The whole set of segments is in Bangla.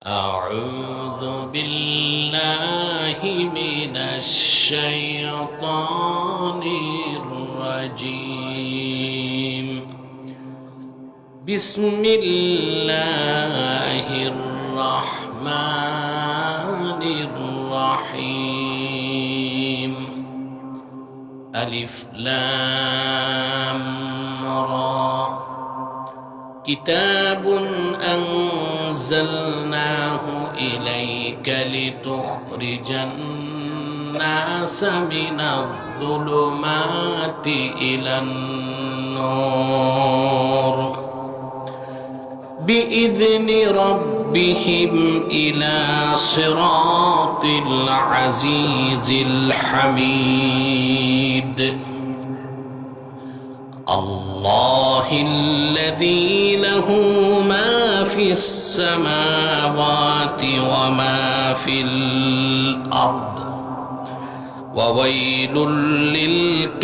أعوذ بالله من الشيطان الرجيم. بسم الله الرحمن الرحيم. ألف لام را كتاب أنزلناه إليك لتخرج الناس من الظلمات إلى النور بإذن ربهم إلى صراط العزيز الحميد. الله الذي له ما في السماوات وما في الأرض وويل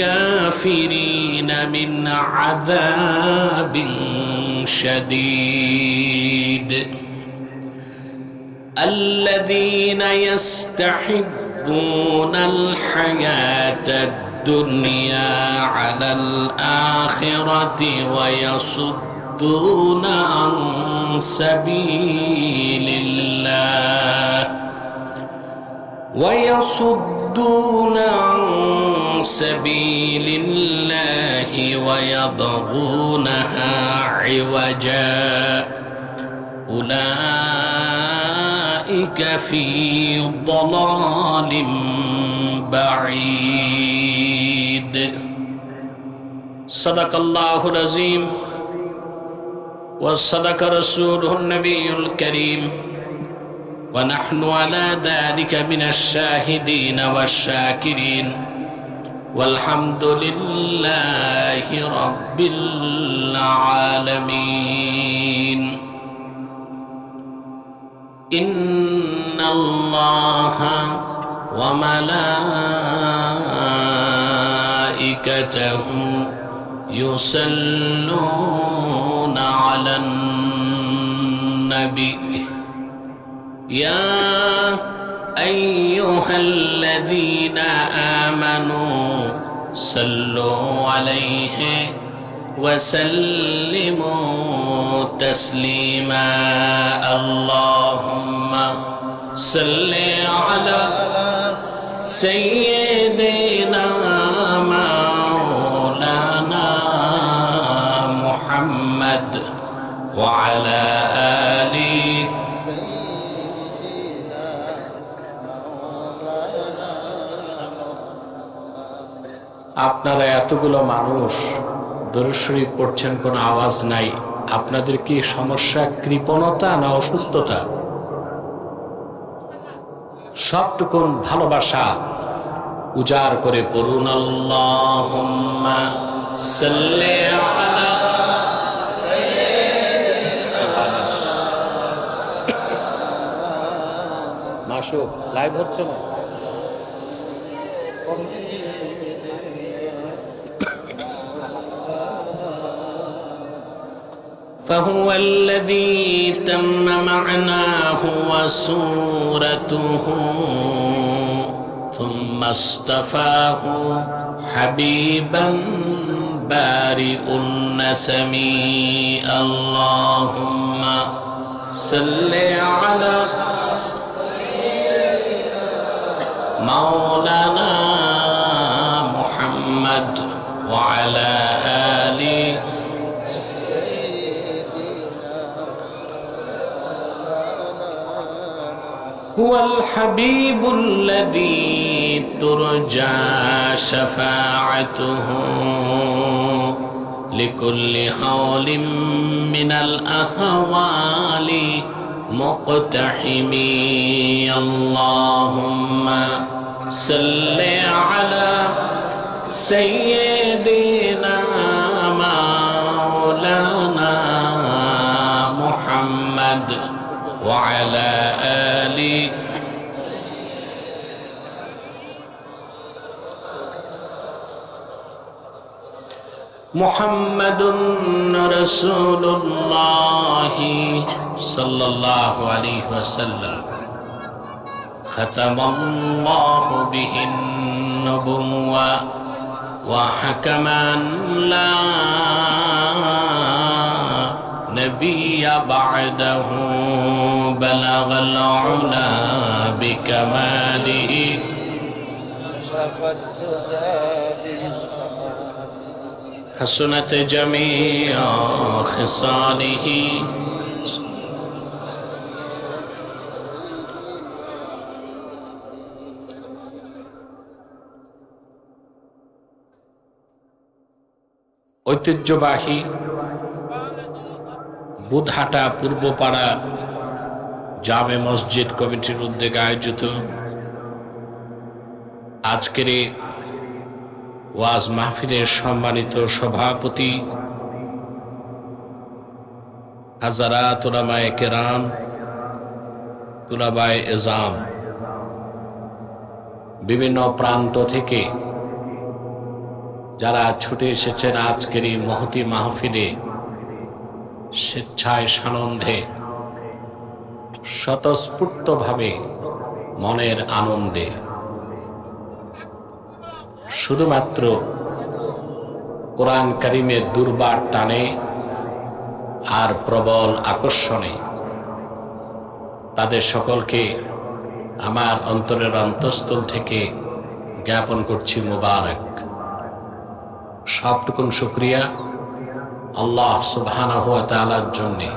للكافرين من عذاب شديد. الذين يستحبون الحياة الدنيا على الآخرة ويصدون عن سبيل الله ويبغونها عوجا أولئك في ضلال بعيد. صدق الله العظيم وصدق رسوله النبي الكريم ونحن على ذلك من الشاهدين والشاكرين والحمد لله رب العالمين. إن الله وملائكته يصلون على النبي يا أيها الذين آمنوا صلوا عليه وسلموا تسليما. اللهم صل على سيدنا مولانا محمد وعلى آله আপনারা এতগুলো মানুষ দরুদ শরীফ পড়ছেন, কোনো আওয়াজ নাই। আপনাদের কি সমস্যা কৃপণতা না অসুস্থতা? সবটুকুন ভালোবাসা উজাড় করে পড়ুন আল্লাহুম্মা সাল্লি আলা সাইয়্যিদিনা মাশুক লাইভ হচ্ছে না। فهو الذي تم معناه وصورته ثم اصطفاه حبيبا بارئ النسم. اللهم صل على مولانا محمد وعلى آله هو الحبيب الذي ترجى شفاعته لكل حول من الأهوال مقتحم. اللهم صل على سيدنا مولانا محمد وعلى آله মুহাম্মাদুন রাসূলুল্লাহ সাল্লাল্লাহু আলাইহি ওয়াসাল্লাম খাতামাল্লাহু বিহিন নবুওয়া ওয়া হাকামান লা নবিয়্যা বা'দাহু বালাগাল উলা বিকামালিহি حسنت جميع خصاله ঐতিহ্যবাহী বুধহাটা পূর্বপাড়া জামে মসজিদ কমিটির উদ্যোগে আয়োজিত আজকের এই ওয়াজ মাহফিলের সম্মানিত সভাপতি হাজারাত উলামায়ে কেরাম, তুলাবায়ে এজাম, বিভিন্ন প্রান্ত থেকে যারা ছুটে এসেছেন আজকের এই মহতি মাহফিলে স্বেচ্ছায় সানন্দে স্বতঃস্ফূর্তভাবে মনের আনন্দে শুধুমাত্র কোরআন কারীমের দুর্বার টানে আর প্রবল আকর্ষণে তাদের সকলকে আমার অন্তরের অন্তঃস্থল থেকে জ্ঞাপন করছি মুবারক। সবটুকুন শুকরিয়া আল্লাহ সুবহানাহু ওয়া তাআলার জন্যে,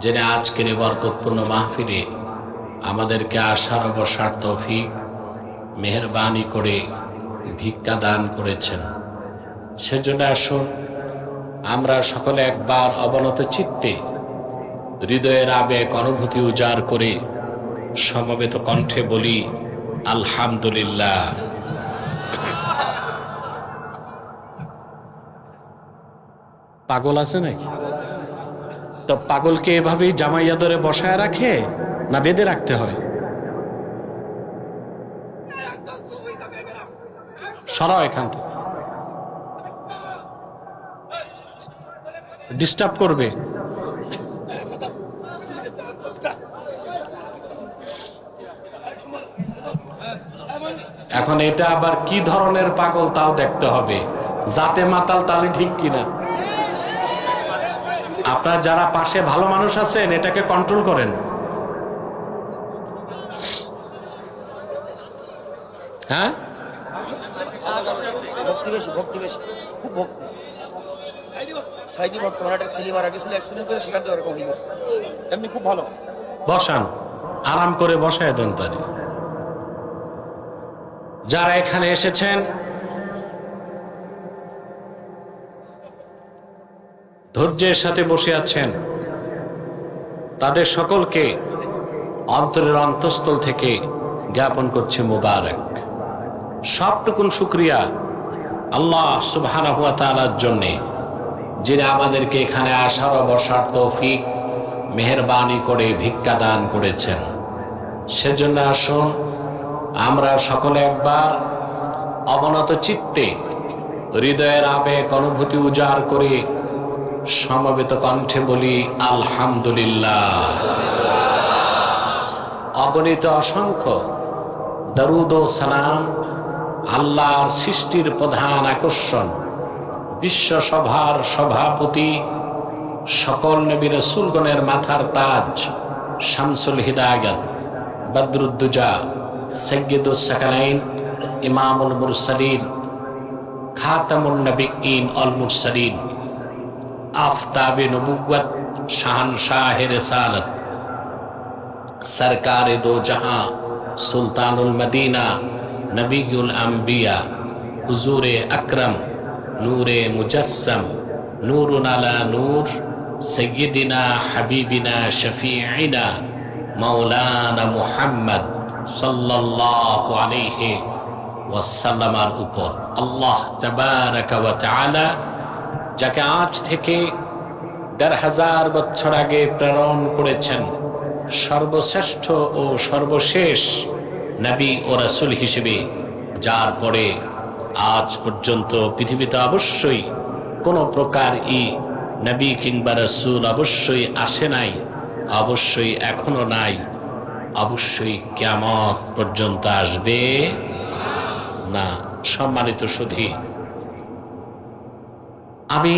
যিনি আজকের এই বরকতপূর্ণ মাহফিলে আমাদেরকে আসার বসার তৌফিক মেহেরবানি করে ভিক্ষা দান করেছেন। সেজন্য আসুন আমরা সকলে একবার অবনত চিত্তে হৃদয়ের আবেগ অনুভূতি উজাড় করে সমবেত কণ্ঠে বলি আলহামদুলিল্লাহ। পাগল আছে নাকি? তো পাগলকে এভাবেই জামাইয়া ধরে বসায় রাখে না বেঁধে রাখতে হয়? সরাও এখান থেকে, ডিস্টার্ব করবে। এখন এটা আবার কি ধরনের পাগল তাও দেখতে হবে, জাতে মাতাল তালে ঠিক কিনা। আপনার যারা পাশে ভালো মানুষ আছেন এটাকে কন্ট্রোল করেন। হ্যাঁ, ভক্তি বেশি, খুব ভক্তি। সাইদি বর্তমানে একটা ছেলে মারা গেছিল অ্যাক্সিডেন্ট করে, সেখান থেকে এরকম হয়ে গেছে। এমনি খুব ভালো। বসান, আরাম করে বসায় দেন তারে। যারা এখানে এসেছেন ধৈর্যের সাথে বসে আছেন, তাদের সকলকে অন্তরের অন্তঃস্থল থেকে জ্ঞাপন করছে মুবারক। সবটুকুন শুকরিয়া আল্লাহ সুবহানাহু ওয়া তাআলার জন্যে, যিনি আমাদেরকে এখানে আসার ও বসার তৌফিক মেহেরবানি করে ভিক্ষা দান করেছেন। সেজন্য আসুন আমরা সকলে একবার অবনত চিত্তে হৃদয়ের আবেগ অনুভূতি উজাড় করে সমবেত কণ্ঠে বলি আলহামদুলিল্লাহ। অগণিত অসংখ্য দরুদ ও সালাম আল্লাহর সৃষ্টির প্রধান আকর্ষণ, বিশ্বসভার সভাপতি, সকল নবী রাসূলগণের মাথার তাজ, শামসুল হিদায়াত, বদরুদ্দুজা, সাইয়্যিদুস সাকালাইন, ইমামুল মুরসালিন, খাতামুন নবিয়্যিন আল মুরসালিন, আফতাবে নবুওয়াত, শাহনশাহে রিসালাত, সরকারে দো জাহাं, সুলতানুল মদিনা, নবিয়ুল আম্বিয়া, হুজুরে আকরম, নূরে মুজাসসম, নূরুন আলা নূর, সাইয়্যিদিনা হাবিবিনা শফিঈনা মাওলানা মুহাম্মদ সাল্লাল্লাহু আলাইহি ওয়াসাল্লামের উপর আল্লাহ তাবারাকা ওয়া তাআলা, যাকে আজ থেকে ১৫০০ বছর আগে প্রেরণ করেছেন সর্বশ্রেষ্ঠ ও সর্বশেষ নবী ও রাসূল হিসেবে, যার পরে আজ পর্যন্ত পৃথিবীতে অবশ্যই কোনো প্রকার নবী কিংবা রাসূল অবশ্যই আসে নাই, অবশ্যই এখনো নাই, অবশ্যই কিয়ামত পর্যন্ত আসবে না। সম্মানিত সুধী, আমি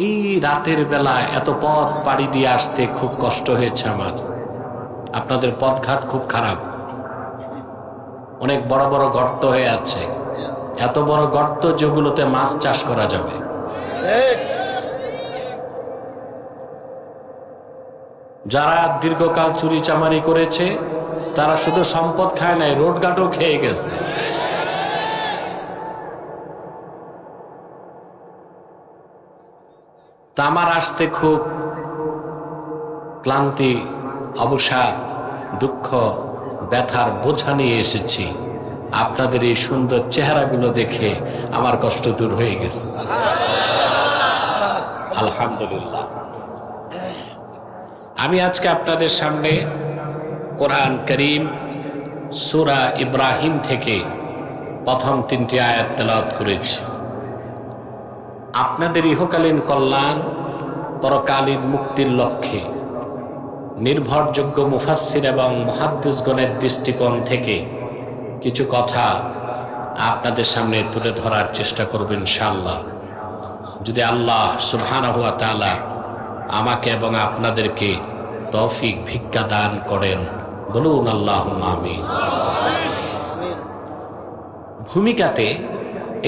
এই রাতের বেলা এত পথ পাড়ি দিয়ে আসতে খুব কষ্ট হয়েছে আমার। আপনাদের পথঘাট খুব খারাপ, অনেক বড় বড় গর্ত হয়ে আছে, এত বড় গর্ত যেগুলোতে মাছ চাষ করা যাবে। যারা দীর্ঘকাল চুরি চামারি করেছে তারা শুধু সম্পদ খায় নাই, রোডঘাটও খেয়ে গেছে। তা আমার আসতে খুব ক্লান্তি, অবসাদ, দুঃখ, ব্যথার বোঝা নিয়ে এসেছি। আপনাদের এই সুন্দর চেহারাগুলো দেখে আমার কষ্ট দূর হয়ে গেছে, আলহামদুলিল্লাহ। আমি আজকে আপনাদের সামনে কোরআন কারীম সূরা ইব্রাহিম থেকে প্রথম 3টি আয়াত তেলাওয়াত করেছি। আপনাদের ইহকালীন কল্যাণ, পরকালীন মুক্তির লক্ষ্যে নির্ভরযোগ্য মুফাসসির এবং মুহাদ্দিসগণের দৃষ্টিকোণ থেকে কিছু কথা আপনাদের সামনে তুলে ধরার চেষ্টা করব ইনশাআল্লাহ। যদি আল্লাহ সুবহানাহু ওয়া তাআলা আমাকে এবং আপনাদেরকে তৌফিক ভিক্ষা দান করেন, বলুন আল্লাহুম্মা আমিন। ভূমিকাতে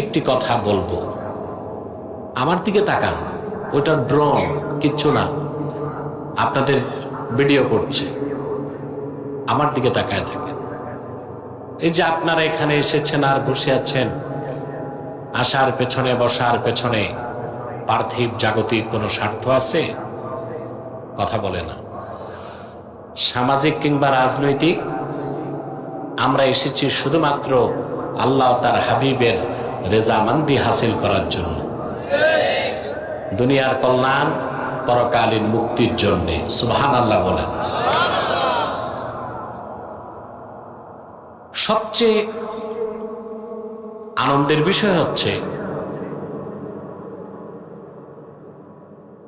একটি কথা বলবো, আমার দিকে তাকান, ওইটা ড্রোন, কিচ্ছু না, আপনাদের ভিডিও করছে, আমার দিকে তাকায় থাকেন। এই যে আপনারা এখানে এসেছেন আর বসে আছেন, আসার পেছনে বসার পেছনে পার্থিব জাগতিক কোনো স্বার্থ আছে? কথা বলে না। সামাজিক কিংবা রাজনৈতিক? আমরা এসেছি শুধুমাত্র আল্লাহ তার হাবিবের রেজামান্দি হাসিল করার জন্য, দুনিয়ার কল্যাণ, পরকালীন মুক্তির জন্যে। সুবহানাল্লাহ বলেন। সবচেয়ে আনন্দের বিষয় হচ্ছে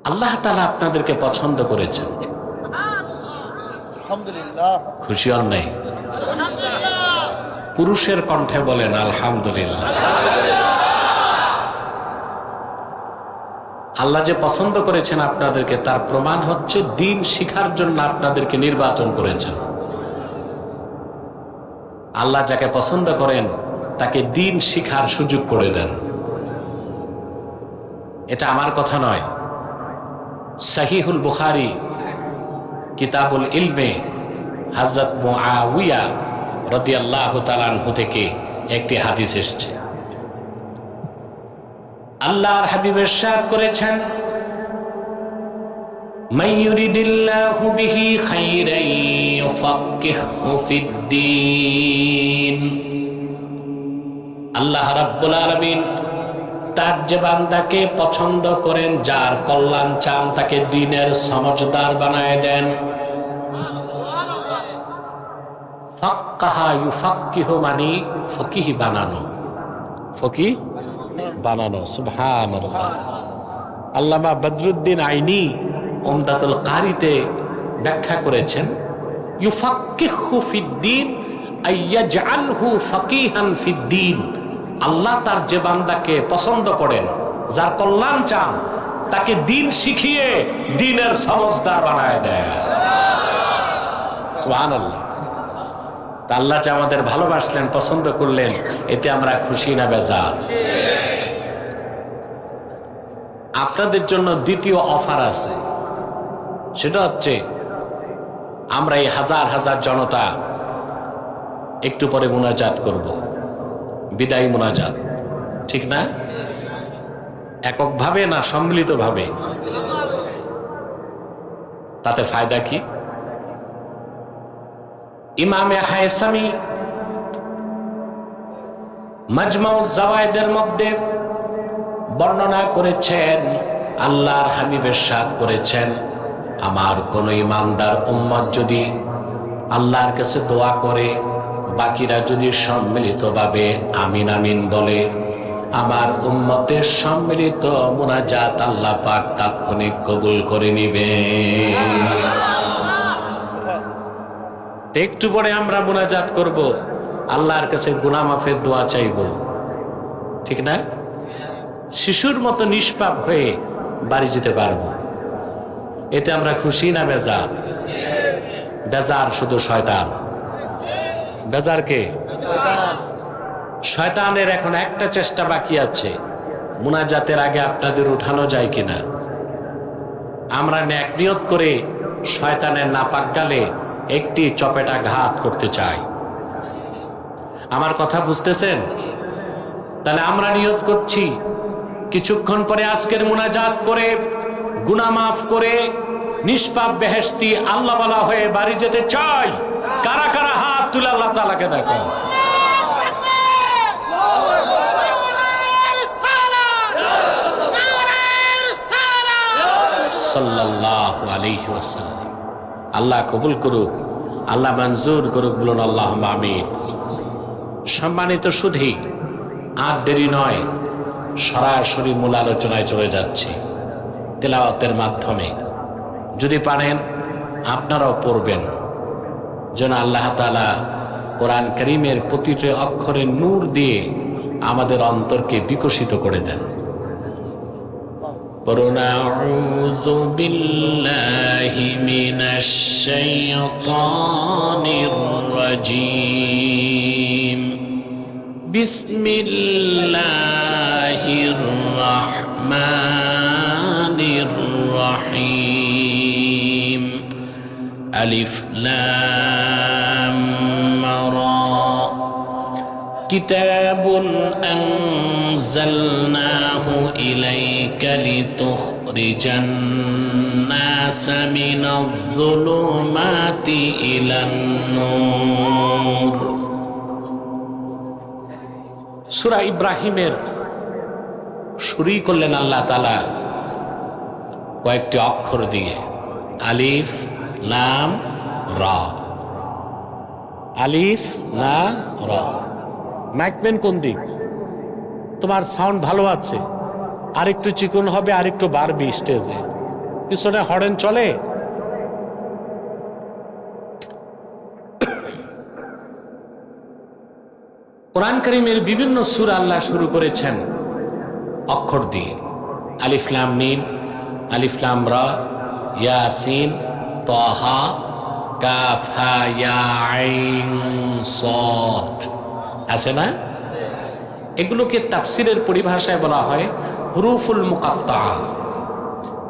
আল্লাহ তাআলা আপনাদেরকে পছন্দ করেছেন। আলহামদুলিল্লাহ। খুশি হন নাই? পুরুষের কণ্ঠে বলেন আলহামদুলিল্লাহ। আল্লাহ যে পছন্দ করেছেন আপনাদেরকে, তার প্রমাণ হচ্ছে দ্বীন শিখার জন্য আপনাদেরকে নির্বাচন করেছেন। আল্লাহ যাকে পছন্দ করেন তাকে দ্বীন শিখার সুযোগ করে দেন। এটা আমার কথা নয়, সহিহুল বুখারী কিতাবুল ইলমে হযরত মুআবিয়া রাদিয়াল্লাহু তাআলা আনহু থেকে একটি হাদিস এসেছে। আল্লাহর হাবিব ইরশাদ করেছেন, মান ইউরিদিল্লাহু বিহি খাইরান ইউফাক্কিহু ফিদ্দীন। আল্লাহ রাব্বুল আলামিন তার যে বান্দাকে পছন্দ করেন, যার কল্যাণ চান, তাকে দ্বীনের সমঝদার বানায় দেন। ফাক্কাহা ইউফাক্কিহু মানে ফকিহ বানানো, ফকিহ বানানো। সুবহানাল্লাহ। আল্লামা বদরুদ্দিন আইনি উমদাতুল কারিতে ব্যাখ্যা করেছেন, ইউফাক্কিহু ফিদ্দীন আইয়াজআলহু ফাকিহান ফিদ্দীন। আল্লাহ তার যে বান্দাকে পছন্দ করেন, যার কল্যাণ চান, তাকে দ্বীন শিখিয়ে দ্বীনের সমঝদার বানায় দেয়। সুবহানাল্লাহ। তা আল্লাহ যে আমাদের ভালোবাসলেন, পছন্দ করলেন, এতে আমরা খুশি না বেজার? আপনাদের জন্য দ্বিতীয় অফার আছে, সেটা হচ্ছে আমরা এই হাজার হাজার জনতা একটু পরে মুনাজাত করব, বিদায়ী মুনাজাত, ঠিক না? এককভাবে না সম্মিলিতভাবে? তাতে ফায়দা কি? ইমামে হায়সামি মাজমাউজ জাওয়ায়েদের মধ্যে বর্ণনা করেছেন, আল্লাহর হাবিব ইরশাদ করেছেন, আমার কোন ইমানদার উম্মত যদি আল্লাহর কাছে দোয়া করে, বাকিরা যদি সম্মিলিতভাবে আমিন আমিন বলে, আমার উম্মতের সম্মিলিত মুনাজাত আল্লাহ পাক তাৎক্ষণিক কবুল করে নিবে। একটু পরে আমরা মুনাজাত করব, আল্লাহর কাছে গুনাহ মাফের দোয়া চাইব, ঠিক না? শিশুর মতো নিষ্পাপ হয়ে বাড়ি যেতে পারবো। এতে আমরা খুশি না বেজার? বেজার শুধু শয়তান। বেজার কে? শয়তানের এখন একটা চেষ্টা বাকি আছে, মুনাজাতের আগে আপনাদের উঠানো যায় কিনা। আমরা নেক নিয়ত করে শয়তানের নাপাক গালে একটি চপেটা ঘাত করতে চাই। আমার কথা বুঝতেছেন? তাহলে আমরা নিয়ত করছি কিছুক্ষণ পরে আজকের মুনাজাত করে গুনাহ মাফ করে নিষ্পাপ বেহেশতি আল্লাহ ওয়ালা হয়ে বাড়ি যেতে চাই। কারা কারা হাত তুলে আল্লাহ তাআলাকে দেখো। সাল্লাল্লাহু আলাইহি ওয়াসাল্লাম। আল্লাহ কবুল করুক, আল্লাহ মঞ্জুর করুক, বলুন আল্লাহুম্মা আমিন। সম্মানিত সুধী, আর দেরি নয়, সরাসরি মূল আলোচনায় চলে যাচ্ছি। তেলাওয়াতের মাধ্যমে যদি পারেন আপনারাও পড়বেন, যেন আল্লাহ তাআলা কোরআন কারীমের প্রতিটি অক্ষরে নূর দিয়ে আমাদের অন্তরকে বিকশিত করে দেন। পড়ুন আউযু বিল্লাহি মিনাশ শাইতানির রাজীম। বিসমিল্লাহির রাহমানির রাহিম। আলিফ লাম রা। কিতাবুন আনজালনাহু ইলাইকা লিতুখরিজান নাসা মিনাজ-যুলুমাতি ইলান-নূর। সূরা ইব্রাহিমের শুরু করলেন আল্লাহ তাআলা কয়েকটি অক্ষর দিয়ে, আলিফ লাম রা। আলিফ লাম রা। মাইকম্যান কোন দিক? তোমার সাউন্ড ভালো আছে, আর একটু চিকন হবে, আর একটু বাড়বি স্টেজে। পিছনে হরেন চলে? কোরআন কারীমের বিভিন্ন সূরা আল্লাহ শুরু করেছেন অক্ষর দিয়ে। আলিফ লাম মিম, আলিফ লাম রা, ইয়াসিন, তাহা, কাফ হা ইয়া আইন সাদ। আছে না? এগুলোকে তাফসিরের পরিভাষায় বলা হয় হুরুফুল মুকাত্তা।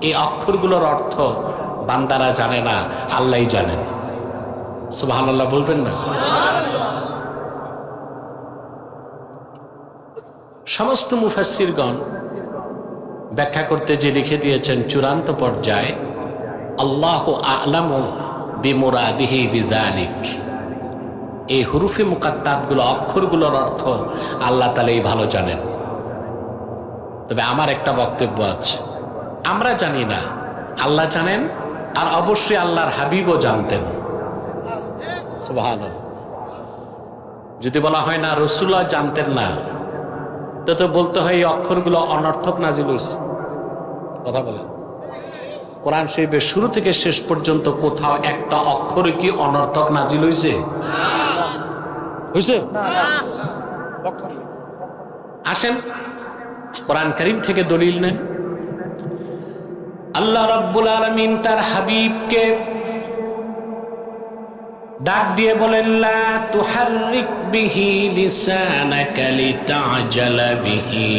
এই অক্ষরগুলোর অর্থ বান্দারা জানে না, আল্লাহই জানেন। সুবহানাল্লাহ বলবেন না? সমস্ত মুফাসসিরগণ ব্যাখ্যা করতে যে লিখে দিয়েছেন চূড়ান্ত পর্যায়ে, আল্লাহু আ'লামু বিমুরাদিহি বিযালিক। এই হুরুফে মুকাত্তাতগুলো, অক্ষরগুলোর অর্থ আল্লাহ তাআলাই ভালো জানেন। তবে আমার একটা বক্তব্য আছে, আমরা জানি না, আল্লাহ জানেন, আর অবশ্যই আল্লাহর হাবিবও জানতেন। সুবহানাল্লাহ। যদি বলা হয় না রাসূলুল্লাহ জানতেন না, তো বলতে হয় এই অক্ষরগুলো অনর্থক নাজিল হয়েছে। কথা বলেন, কোরআন শরীফের শুরু থেকে শেষ পর্যন্ত কোথাও একটা অক্ষরে কি অনর্থক নাজিল হয়েছে? হয়েছে? আসেন কোরআন কারীম থেকে দলিল নেন। আল্লাহ রাব্বুল আলামিন তার হাবিবকে ডাক দিয়ে বলেন, লা তুহাররিক বিহি লিসানাকা লিতা'জালা বিহি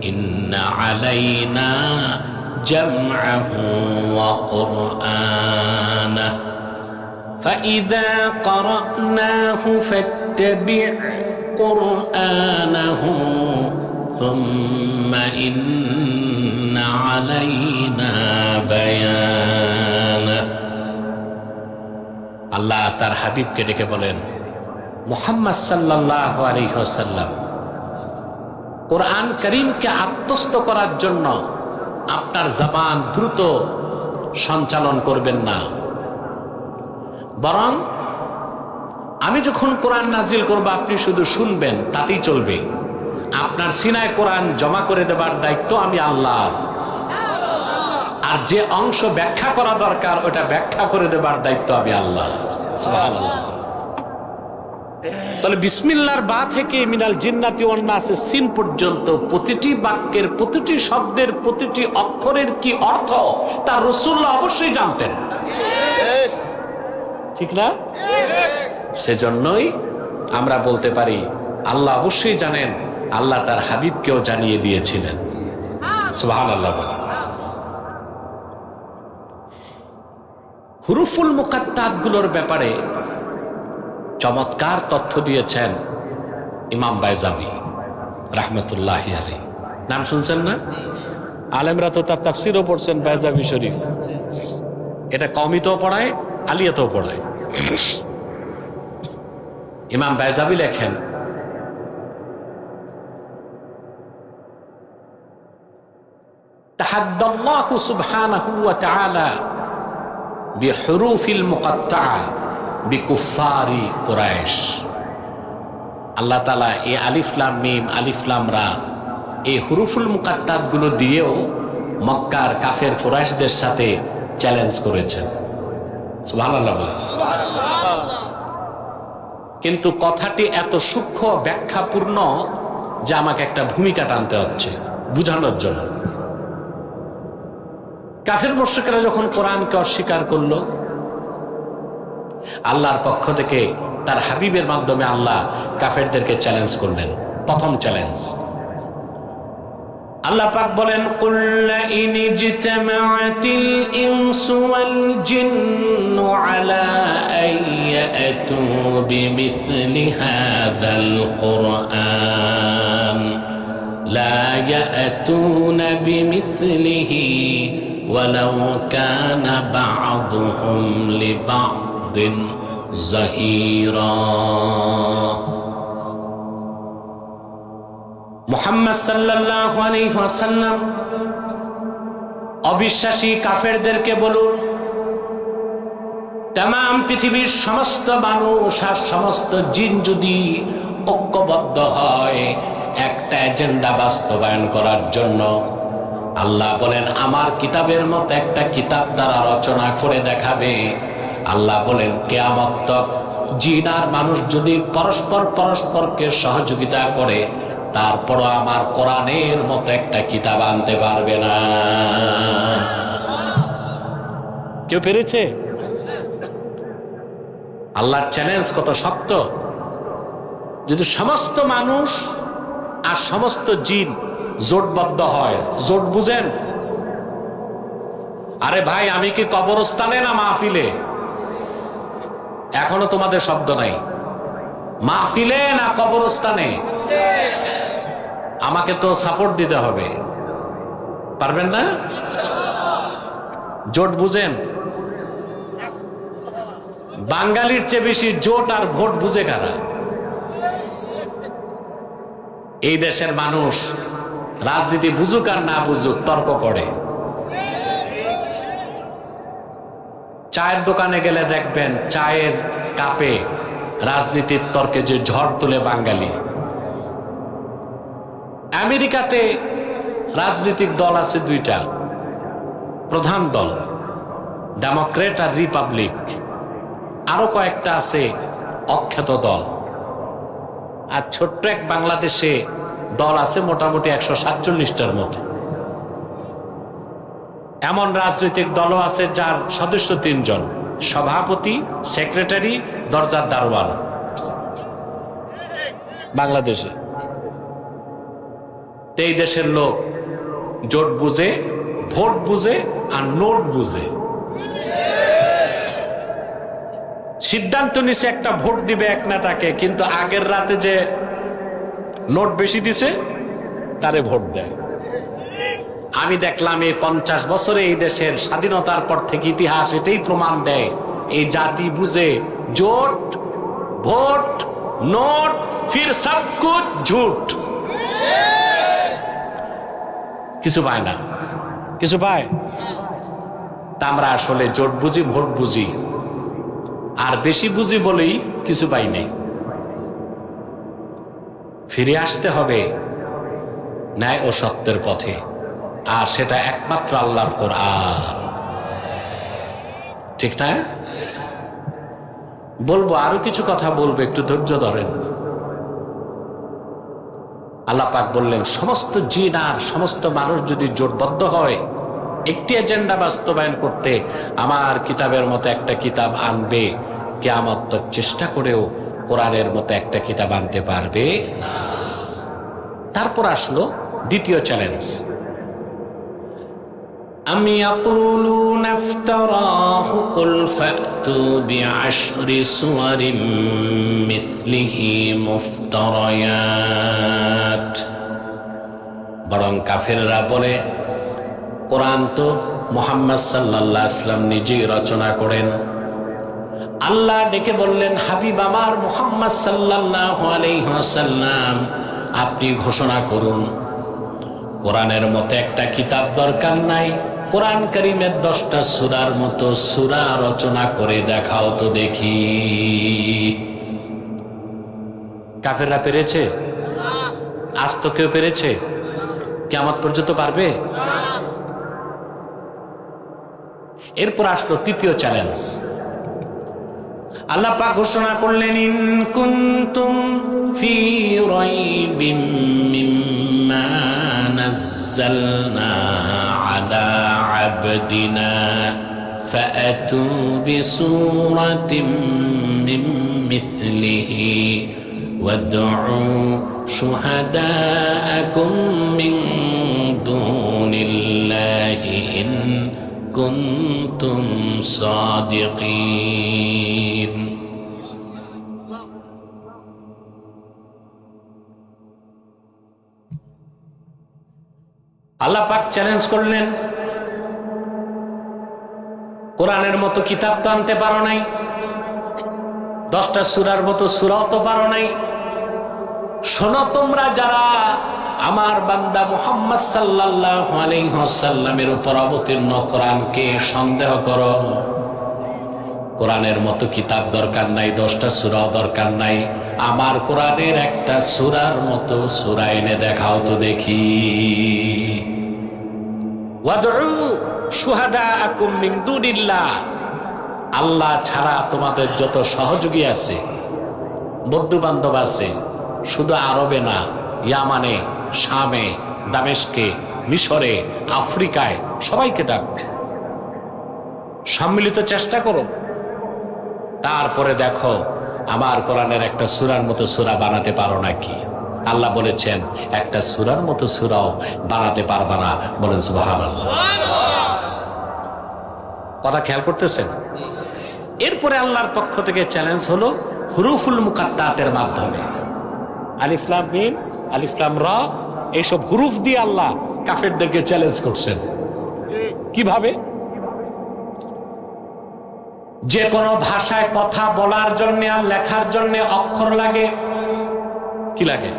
ইন্না আলাইনা জামআহু ওয়া কুরআনাহু ফাইযা ক্বরা'নাহু ফাত্তাবি' কুরআনাহু সুম্মা ইন্না আলাইনা বায়ানাহু। আল্লাহ তার হাবিবকে ডেকে বলেন, মুহাম্মদ সাল্লাল্লাহু আলাইহি ওয়াসাল্লাম, কোরআন কারীমকে আত্মস্থ করার জন্য আপনার জবান দ্রুত সঞ্চালন করবেন না, বরং আমি যখন কোরআন নাজিল করব আপনি শুধু শুনবেন, তাতেই চলবে। আপনার সিনায় কোরআন জমা করে দেবার দায়িত্ব আমি আল্লাহ, আর যে অংশ ব্যাখ্যা করা দরকার ওটা ব্যাখ্যা করে দেবার দায়িত্ব আমি আল্লাহ। সুবহানাল্লাহ। তাহলে বিসমিল্লাহর বা থেকে মিনাল জিন্নাতি ওয়ান নাসে সিন পর্যন্ত প্রতিটি বাক্যের, প্রতিটি শব্দের, প্রতিটি অক্ষরের কি অর্থ তা রাসূলুল্লাহ অবশ্যই জানতেন, ঠিক না? সেজন্যই আমরা বলতে পারি আল্লাহ অবশ্যই জানেন, আল্লাহ তার হাবিবকেও জানিয়ে দিয়েছিলেন। সুবহানাল্লাহ। হুরুফুল মুকাত্তাত গুলোর ব্যাপারে চমৎকার তথ্য দিয়েছেন ইমাম বাইজাবি রাহমাতুল্লাহি আলাইহি। নাম শুনছেন না? আলেমরা তো তার তাফসীরও পড়ছেন বাইজাবি শরীফ। এটা কওমিতেও পড়ায়, আলিয়াতেও পড়ায়। ইমাম বাইজাবি লেখেন, তাহাদ্দাল্লাহু সুবহানাহু ওয়া তাআলা বিহুরুফিল মুকাত্তাআ বিকুফারি কুরাইশ। আল্লাহ তাআলা এই আলিফ লাম মিম, আলিফ লাম রা, এই হুরুফুল মুকাত্তাত গুলো দিয়েও মক্কার কাফের কুরাইশদের সাথে চ্যালেঞ্জ করেছেন। সুবহানাল্লাহ। কিন্তু কথাটি এত সূক্ষ্ম ব্যাখ্যাপূর্ণ যে আমাকে একটা ভূমিকা টানতে হচ্ছে বুঝানোর জন্য। কাফের মুশরিকরা যখন কোরআনকে অস্বীকার করলো, আল্লাহর পক্ষ থেকে তার হাবিবের মাধ্যমে আল্লাহ কাফেরদেরকে চ্যালেঞ্জ করলেন। প্রথম চ্যালেঞ্জ আল্লাহ পাক বলেন, কুল ইন ইজতামাআতিল ইনসু ওয়াল জিন্নু আলা আইয়াতু বিমিসলি হাযাল কুরআন লা ইয়াতুনা বিমিসলিহি ওয়ালাউ কানা বা'দুহুম লিবা'দিন যাহীরা। মুহাম্মদ সাল্লাল্লাহু আলাইহি ওয়াসাল্লাম অবিশ্বাসী কাফেরদেরকে বলুন, तमाम পৃথিবীর সমস্ত মানুষ আর সমস্ত জিন যদি ঐক্যবদ্ধ হয় একটা এজেন্ডা বাস্তবায়ন করার জন্য, আল্লাহ বলেন আমার কিতাবের মতো একটা কিতাব তারা রচনা করে দেখাবে। আল্লাহ বলেন কিয়ামত তক জিন আর মানুষ যদি পরস্পরকে সহযোগিতা করে, তারপর আমার কোরআনের মতো একটা কিতাব আনতে পারবে না। কেউ পেরেছে? আল্লাহর চ্যালেঞ্জ কত শক্ত। যদি সমস্ত মানুষ আর সমস্ত জিন জোটবদ্ধ হয়, জোট বুঝেন? আরে ভাই আমি কি কবরস্থানে না মাহফিলে? এখনো তোমাদের শব্দ নাই। মাহফিলে না কবরস্থানে? আমাকে তো সাপোর্ট দিতে হবে, পারবেন না? জোট বুঝেন? বাঙালির চেয়ে বেশি জোট আর ভোট বুঝে কারা? এই দেশের মানুষ রাজনীতি বুঝুক আর না বুঝুক তর্ক করে। চায়ের দোকানে গেলে দেখবেন চায়ের কাপে রাজনীতির তর্কে যে ঝড় তুলে বাঙালি। আমেরিকাতে রাজনৈতিক দল আছে দুইটা প্রধান দল, ডেমোক্রেট আর রিপাবলিক। আরো কয়েকটা আছে অখ্যাত দল। আর ছোট্ট এক বাংলাদেশে দল আছে মোটামুটি 147টার মতো। এমন রাজনৈতিক দলও আছে যার সদস্য 3 জন, সভাপতি, সেক্রেটারি, দরজার দারোয়ান। বাংলাদেশে এই দেশের লোক জোট বুঝে, ভোট বুঝে আর নোট বুঝে। সিদ্ধান্ত নিছে একটা ভোট দিবে এক নেতাকে, কিন্তু আগের রাতে যে নোট বেশি দিছে তারে ভোট দেয়। আমি দেখলাম এই 50 বছরে এই দেশের স্বাধীনতার পর থেকে ইতিহাস এটাই প্রমাণ দেয়, এই জাতি বুঝে জোট, ভোট, নোট, ফির সব কুছ ঝুট। কিছু পায় না, কিছু পায়। তা আমরা আসলে জোট বুঝি, ভোট বুঝি। আর বেশি বুঝি বলেই কিছু পাই নাই। ফিরে আসতে হবে ন্যায় ও সত্যের পথে, আর সেটা একমাত্র আল্লাহর কোরআন। ঠিক না? বলবো, আরো কিছু কথা বলবো, একটু ধৈর্য ধরেন। আল্লাহ পাক বললেন, সমস্ত জিন আর সমস্ত মানুষ যদি জোটবদ্ধ হয় একটি এজেন্ডা বাস্তবায়ন করতে, আমার কিতাবের মতো একটা কিতাব আনবে, কিয়ামত তক চেষ্টা করেও কোরআনের মতো একটা কিতাব আনতে পারবে না। তারপর আসলো দ্বিতীয় চ্যালেঞ্জ। أم يقولون افتراه قل فأتوا بعشر سور مثله مفتريات। বরং কাফেররা বলে, কোরআন তো মুহাম্মদ সাল্লাল্লাহু আলাইহি ওয়াসাল্লাম নিজেই রচনা করেন। আল্লাহ ডেকে বললেন, হাবিব আমার মুহাম্মদ সাল্লাল্লাহু আলাইহি ওয়াসাল্লাম, আপনি ঘোষণা করুন, কোরআনের মতো একটা কিতাব দরকার নাই, কোরআন কারীমের 10টা সূরার মতো সূরা রচনা করে দেখাও তো দেখি। কাফেররা পেরেছে? আজ তো কেউ পেরেছে? কিয়ামত পর্যন্ত পারবে? এরপর আসলো তৃতীয় চ্যালেঞ্জ। আল্লাহ পাক ঘোষণা করলেন, ইন কুনতুম ফি রাইবিম মিম্মা নাযালনা আলা আবদিনা ফাআতু বিসূরাতিম মিন মিথলিহি ওয়াদউ শুহাদাআকুম মিন দুনিল্লাহি ইন কুনতুম সাদিকিন। আল্লাহ পাক চ্যালেঞ্জ করলেন, কোরআনের মতো কিতাব তো আনতে পারো নাই, 10টা সূরার মতো সূরাও তো পারো নাই। শোনো, তোমরা যারা আমার বান্দা মুহাম্মদ সাল্লাল্লাহু আলাইহি ওয়াসাল্লামের উপর অবতীর্ণ কোরআনকে সন্দেহ করো, কোরআনের মতো কিতাব দরকার নাই, 10টা সূরাও দরকার নাই, আমার কোরআনের একটা সূরার মতো সূরা এনে দেখাও তো দেখি। ওয়াদউ শুহাদাআকুম মিন দুনিল্লাহ, আল্লাহ ছাড়া তোমাদের যত সহযোগী আছে, বন্ধু বান্ধব আছে, শুধু আরবে না, ইয়ামানে, শামে, দামেস্কে, মিশরে, আফ্রিকায়, সবাইকে ডাক, সম্মিলিত চেষ্টা করো। তারপরে দেখো আমার কোরআনের একটা সূরার মতো সূরা বানাতে পারো নাকি। আল্লাহ বলেছেন, একটা সূরার মতো সূরাও বানাতে পারবা না। বলেন সুবহানাল্লাহ। কথা খেয়াল করতেছেন? এরপরে আল্লাহর পক্ষ থেকে চ্যালেঞ্জ হলো হুরুফুল মুকাত্তাতের মাধ্যমে। আলিফ লাম মিম, আলিফ লাম রা, এইসব হুরুফ দিয়ে আল্লাহ কাফেরদেরকে চ্যালেঞ্জ করছেন। কিভাবে? যে কোনো ভাষায় কথা বলার জন্য আর লেখার জন্য অক্ষর লাগে। কি লাগে?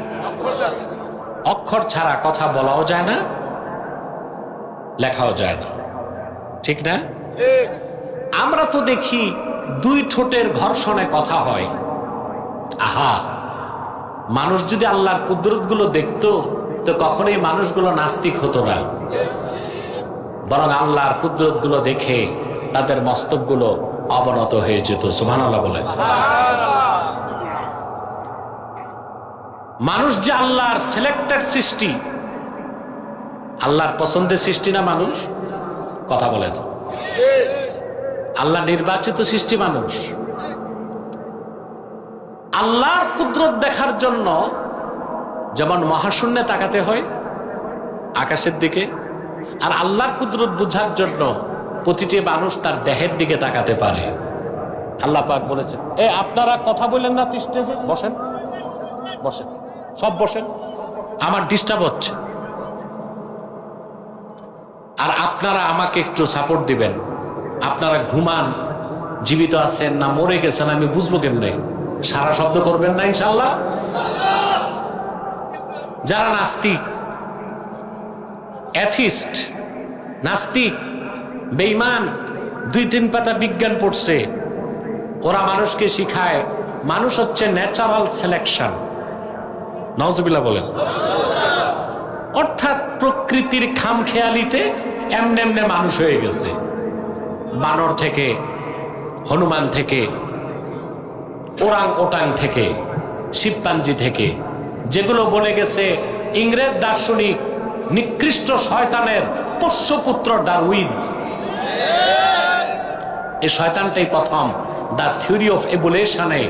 অক্ষর ছাড়া কথা বলাও যায় না, লেখাও যায় না। ঠিক না? আমরা তো দেখি 2 ঠোঁটের ঘর্ষণে কথা হয়। আহা, মানুষ যদি আল্লাহর কুদরত গুলো দেখতো তো কখনোই মানুষগুলো নাস্তিক হতো না, বরং আল্লাহর কুদরত গুলো দেখে তাদের মস্তক গুলো অবনত হয়ে যেত। সুবহানাল্লাহ বলেন। মানুষ যে আল্লাহর সিলেক্টেড সৃষ্টি, আল্লাহর পছন্দের সৃষ্টি না মানুষ? কথা বলেন। আল্লাহ নির্বাচিত সৃষ্টি মানুষ। আল্লাহর কুদরত দেখার জন্য যেমন মহাশূন্যে তাকাতে হয় আকাশের দিকে, আর আল্লাহর কুদরত বুঝার জন্য প্রতিটি মানুষ তার দেহের দিকে তাকাতে পারে। আল্লাহ পাক বলেছেন, আপনারা কথা বলেন না, স্টেজে বসেন, বসেন, সব বসেন, আমার ডিস্টার্ব হচ্ছে। আর আপনারা আমাকে একটু সাপোর্ট দিবেন। আপনারা ঘুমান, জীবিত আছেন না মরে গেছেন আমি বুঝবো কেমনে? সারা শব্দ করবেন না ইনশাআল্লাহ। যারা নাস্তিক, অ্যাথিস্ট, নাস্তিক, বেঈমান, 2-3 পাতা বিজ্ঞান পড়ছে, ওরা মানুষকে শিখায় মানুষ হচ্ছে ন্যাচারাল সিলেকশন। নাউজুবিল্লাহ বলেন। অর্থাৎ প্রকৃতির খামখেয়ালিতে এমনে এমনে মানুষ হয়ে গেছে। বানর থেকে, হনুমান থেকে, ওরাং ওটাং থেকে, শিম্পাঞ্জি থেকে, যেগুলো বলে গেছে ইংরেজ দার্শনিক নিকৃষ্ট শয়তানের পোষ্যপুত্র ডারউইন। এই শয়তানটাই প্রথম দ্য থিওরি অফ এভোলিউশনে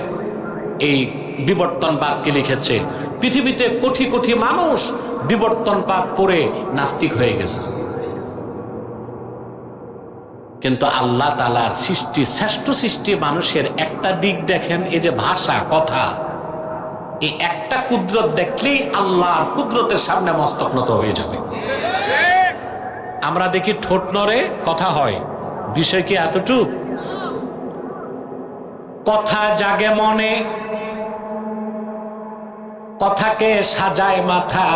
এই বিবর্তনবাদকে লিখেছে। পৃথিবীতে কোটি কোটি মানুষ বিবর্তনবাদ পড়ে নাস্তিক হয়ে গেছে, কিন্তু আল্লাহ তাআলার সৃষ্টি, শ্রেষ্ঠ সৃষ্টি মানুষের একটা দিক দেখেন, এই যে ভাষা, কথা, এই একটা কুদরত দেখলেই আল্লাহর কুদরতের সামনে মস্তক নত হয়ে যাবে। আমরা দেখি ঠোঁট নড়ে, কথা হয়, বিষয় কি এতটুক? কথা জাগে মনে, কথাকে সাজায় মাথা,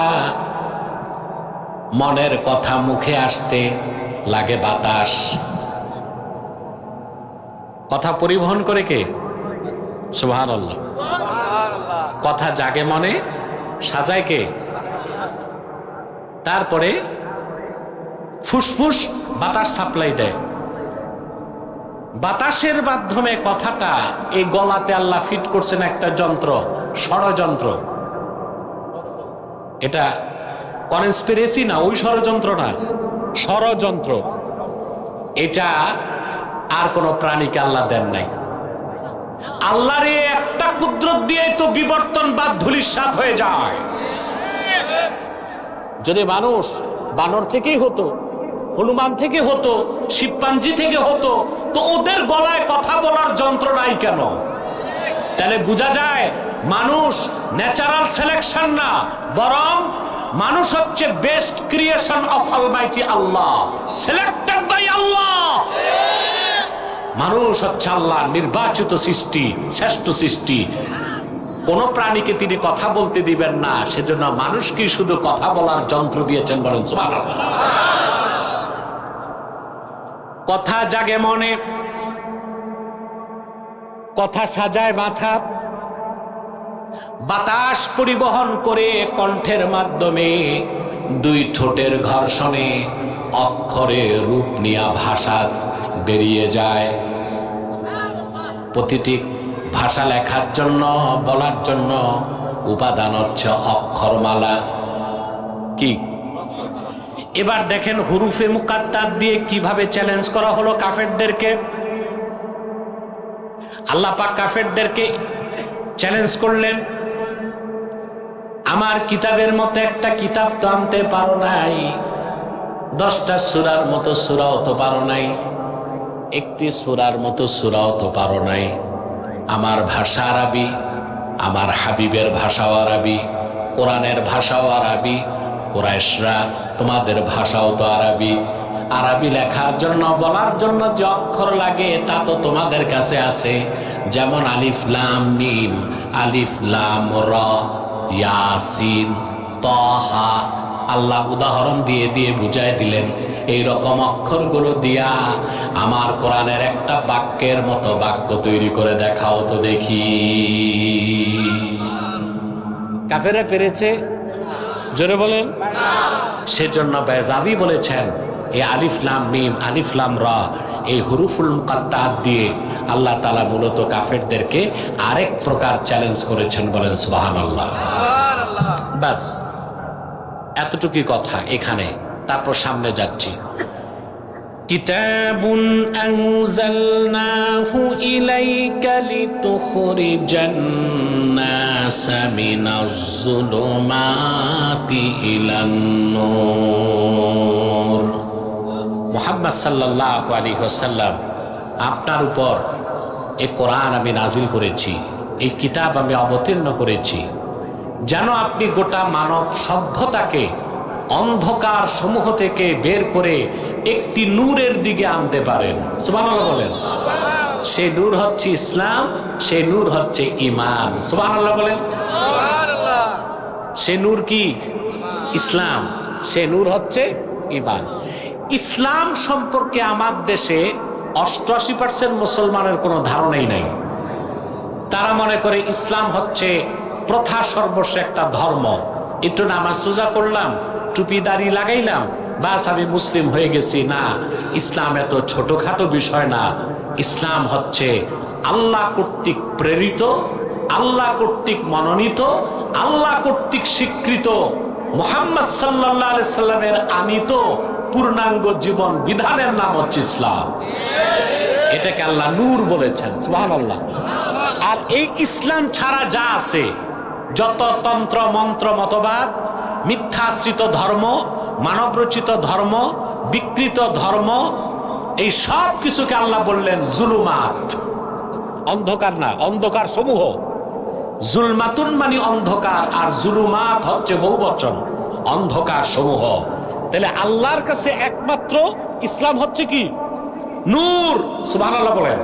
মনের কথা মুখে আসতে লাগে বাতাস। কথা পরিবহন করে কে? সুবহানাল্লাহ। কথা জাগে মনে, সাজায় কে? তারপরে ফুসফুস বাতাস সাপ্লাই দেয়। বাতাসের মাধ্যমে কথাটা এই গলাতে আল্লাহ ফিট করছেন একটা যন্ত্র, ষড়যন্ত্র। এটা কনস্পিরেসি না, ওই ষড়যন্ত্র না, ষড়যন্ত্র। এটা আর কোন প্রাণীকে আল্লাহ দেন নাই। আল্লাহর এই একটা কুদরত দিয়ে তো বিবর্তনবাদ ধূলিসাৎ হয়ে যায়। যদি মানুষ বানর থেকেই হতো, হনুমান থেকে হতো, শিম্পাঞ্জি থেকে হতো, তো ওদের গলায় কথা বলার যন্ত্র নাই কেন? তাহলে বোঝা যায় মানুষ ন্যাচারাল সিলেকশন না, বরং মানুষ হচ্ছে best creation of almighty Allah, selected by Allah. মানুষ হচ্ছে আল্লাহ নির্বাচিত সৃষ্টি, শ্রেষ্ঠ সৃষ্টি। কোন প্রাণীকে তিনি কথা বলতে দিবেন না, সেজন্য মানুষকে শুধু কথা বলার যন্ত্র দিয়েছেন, বলেন সুবহানাল্লাহ। কথা জাগে মনে, কথা সাজায় মাথা, বাতাস পরিবহন করে কণ্ঠের মাধ্যমে, দুই ঠোঁটের ঘর্ষণে অক্ষরে রূপ নিয়া ভাষা বেরিয়ে যায়। প্রতিটি ভাষা লেখার জন্য, বলার জন্য উপাদান হচ্ছে অক্ষরমালা। কি? এবার দেখেন হুরুফে মুকাত্তার দিয়ে কিভাবে চ্যালেঞ্জ করা হলো কাফেরদেরকে। আল্লাহ পাক কাফেরদেরকে চ্যালেঞ্জ করলেন, আমার কিতাবের মতো একটা কিতাব তো আনতে পারো নাই, 10টা সূরার মতো সূরাও তো পারো নাই, একটি সূরার মতো সূরাও তো পারো নাই। আমার ভাষা আরবি, আমার হাবিবের ভাষাও আরবি, কোরআনের ভাষাও আরবি, কুরাইশরা তোমাদের ভাষাও তো আরবি। আরবি লেখার জন্য, বলার জন্য যে অক্ষর লাগে তা তো তোমাদের কাছে আছে, যেমন আলিফ লাম মিম, আলিফ লাম র, ইয়াসিন, তাহা। আল্লাহ উদাহরণ দিয়ে দিয়ে বুঝাই দিলেন, এই রকম অক্ষরগুলো দিয়া আমার কোরআনের একটা বাক্যের মতো বাক্য তৈরি করে দেখাও তো দেখি। কাফেরা পেরেছে? জোরে বলেন। সেজন্য বেজাবি বলেছেন, এই আলিফ লাম মিম, আলিফ লাম রা, এই হুরুফুল মুকাত্তাত দিয়ে আল্লাহ তাআলা মূলত কাফেরদেরকে আরেক প্রকার চ্যালেঞ্জ করেছেন, বলেন সুবহানাল্লাহ। বাস এতটুকুই কথা এখানে, তারপর সামনে যাচ্ছি। কিতাবুন আনজালনাহু ইলাইকা লিতুখরিজান নাসা মিনাজ যুলুমাতি ইলান নূর। মুহাম্মদ সাল্লাল্লাহু আলাইহি ওয়াসাল্লাম, আপনার উপর এই কোরআন আমি নাজিল করেছি, এই কিতাব আমি অবতীর্ণ করেছি, যেন আপনি গোটা মানব সভ্যতাকে অন্ধকার সমূহ থেকে বের করে একটি নূরের দিকে আনতে পারেন। সুবহানাল্লাহ বলেন। সেই নূর হচ্ছে ইসলাম, সেই নূর হচ্ছে ঈমান। সুবহানাল্লাহ বলেন। সেই নূর কি? ইসলাম। সেই নূর হচ্ছে ঈমান। ইসলাম সম্পর্কে আমার দেশে 88% মুসলমানের কোনো ধারণাই নাই। তারা মনে করে ইসলাম হচ্ছে প্রথা সর্বস্ব একটা ধর্ম। একটু নামাজ রোজা করলাম, টুপি দাড়ি লাগাইলাম, বাস আমি মুসলিম হয়ে গেছি। না, ইসলাম এত ছোটখাটো বিষয় না। ইসলাম হচ্ছে আল্লাহ কর্তৃক প্রেরিত, আল্লাহ কর্তৃক মনোনীত, আল্লাহ কর্তৃক স্বীকৃত মুহাম্মদ সাল্লাল্লাহু আলাইহি সাল্লামের আনিত পূর্ণাঙ্গ জীবন বিধানের নাম হচ্ছে ইসলাম। এটাকে আল্লাহ নূর বলেছেন, সুবহানাল্লাহ। আর এই ইসলাম ছাড়া যা আছে, যত তন্ত্র মন্ত্র মতবাদ, মিথ্যাশ্রিত ধর্ম, মানবরচিত ধর্ম, বিকৃত ধর্ম, এই সব কিছুকে আল্লাহ বললেন জুলুমাত। অন্ধকার না, অন্ধকার সমূহ। জুলমাতুন মানে অন্ধকার, আর জুলুমাত হচ্ছে বহুবচন, অন্ধকার সমূহ। তাহলে আল্লাহর কাছে একমাত্র ইসলাম হচ্ছে কি? নূর। সুবহানাল্লাহ বলেন।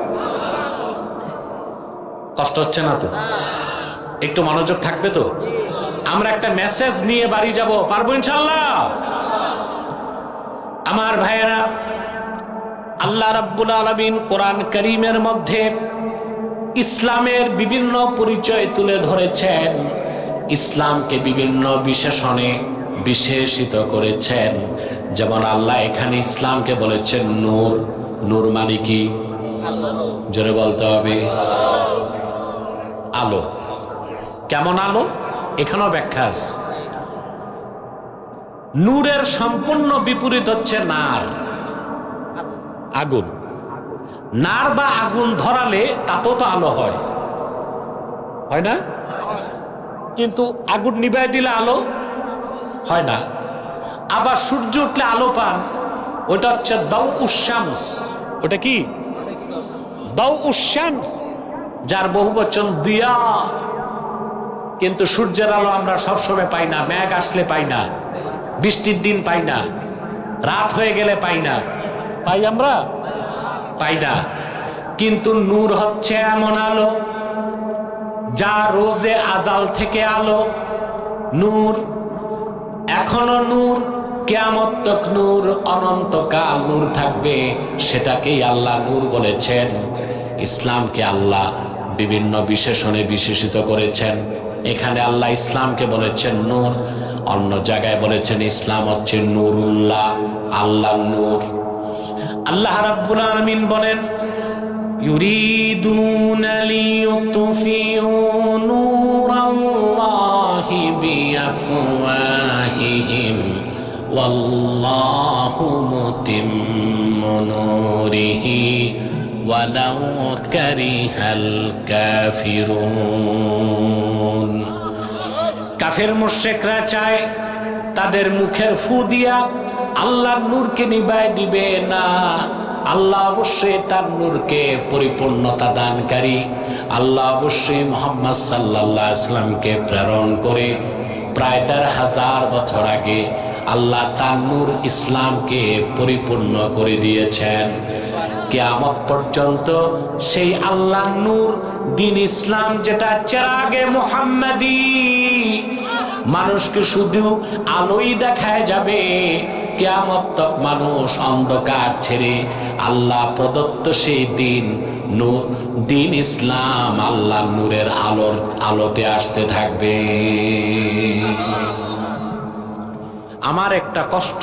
কষ্ট হচ্ছে না তো? একটু মনোযোগ থাকবে তো? আমরা একটা মেসেজ নিয়ে বাড়ি যাব, পারবো ইনশাআল্লাহ? আমার ভাইয়েরা, আল্লাহ রাব্বুল আলামিন কোরআন কারীমের মধ্যে ইসলামের বিভিন্ন পরিচয় তুলে ধরেছেন, ইসলামকে বিভিন্ন বিশেষণে বিশেষিত করেছেন। যেমন আল্লাহ এখানে ইসলামকে বলেছেন নূর। নূর মানে কি? জোরে বলতে হবে, আলো। কেমন আলো? এখানেও ব্যাখ্যা আছে। নূরের সম্পূর্ণ বিপরীত হচ্ছে নার, আগুন। নার বা আগুন ধরালে তাতেও তো আলো হয়, হয় না? কিন্তু আগুন নিভাই দিলে আলো হয় না। আবার সূর্য উঠলে আলো পান, ওটা হচ্ছে দাউউশ শামস। ওটা কি? দাউউশ শামস, যার বহুবচন দিয়া। কিন্তু সূর্যের আলো আমরা সবসময় পাই না, মেঘ আসলে পাই না, বৃষ্টির দিন পাই না, রাত হয়ে গেলে পাই না। পাই আমরা? পাই না। কিন্তু নূর হচ্ছে এমন আলো যা রোজে আজাল থেকে আলো। নূর এখনো নূর, কিয়ামত তক নূর, অনন্তকাল নূর থাকবে। সেটাকেই আল্লাহ নূর বলেছেন। ইসলামকে আল্লাহ বিভিন্ন বিশেষণে বিশেষিত করেছেন। এখানে আল্লাহ ইসলামকে বলেছেন নূর, অন্য জায়গায় বলেছেন ইসলাম হচ্ছে নূরুল্লাহ, আল্লাহ নূর। আল্লাহ রাব্বুল আলামিন বলেন, ইউরিদুনা লিইউতফিউ নূরাল্লাহি বিআফওয়াহিহিম ওয়াল্লাহু মুতিম্মু নূরিহি ওয়ালাউ কারিহাল কাফিরুন। কাফের মুশরিকরা চায় তাদের মুখের ফু দিয়া আল্লাহর নূরকে নিভায় দিবে না। আল্লাহ অবশ্যই তার নূরকে পরিপূর্ণতা দানকারী। আল্লাহ অবশ্যই মুহাম্মদ সাল্লাল্লাহু আলাইহি ওয়াসাল্লামকে প্রেরণ করে প্রায় ১,৫০০ বছর আগে আল্লাহ তার নূর ইসলামকে পরিপূর্ণ করে দিয়েছেন। কিয়ামত পর্যন্ত সেই আল্লাহর নূর দ্বীন ইসলাম, যেটা চেরাগে মুহাম্মাদি, মানুষকে শুধু আলোই দেখায় যাবে। কিয়ামত তক মানুষ অন্ধকার ছেড়ে আল্লাহ প্রদত্ত সেই দিন নূর, দ্বীন ইসলাম, আল্লাহ নূরের আলোতে আসতে থাকবে। আমার একটা কষ্ট,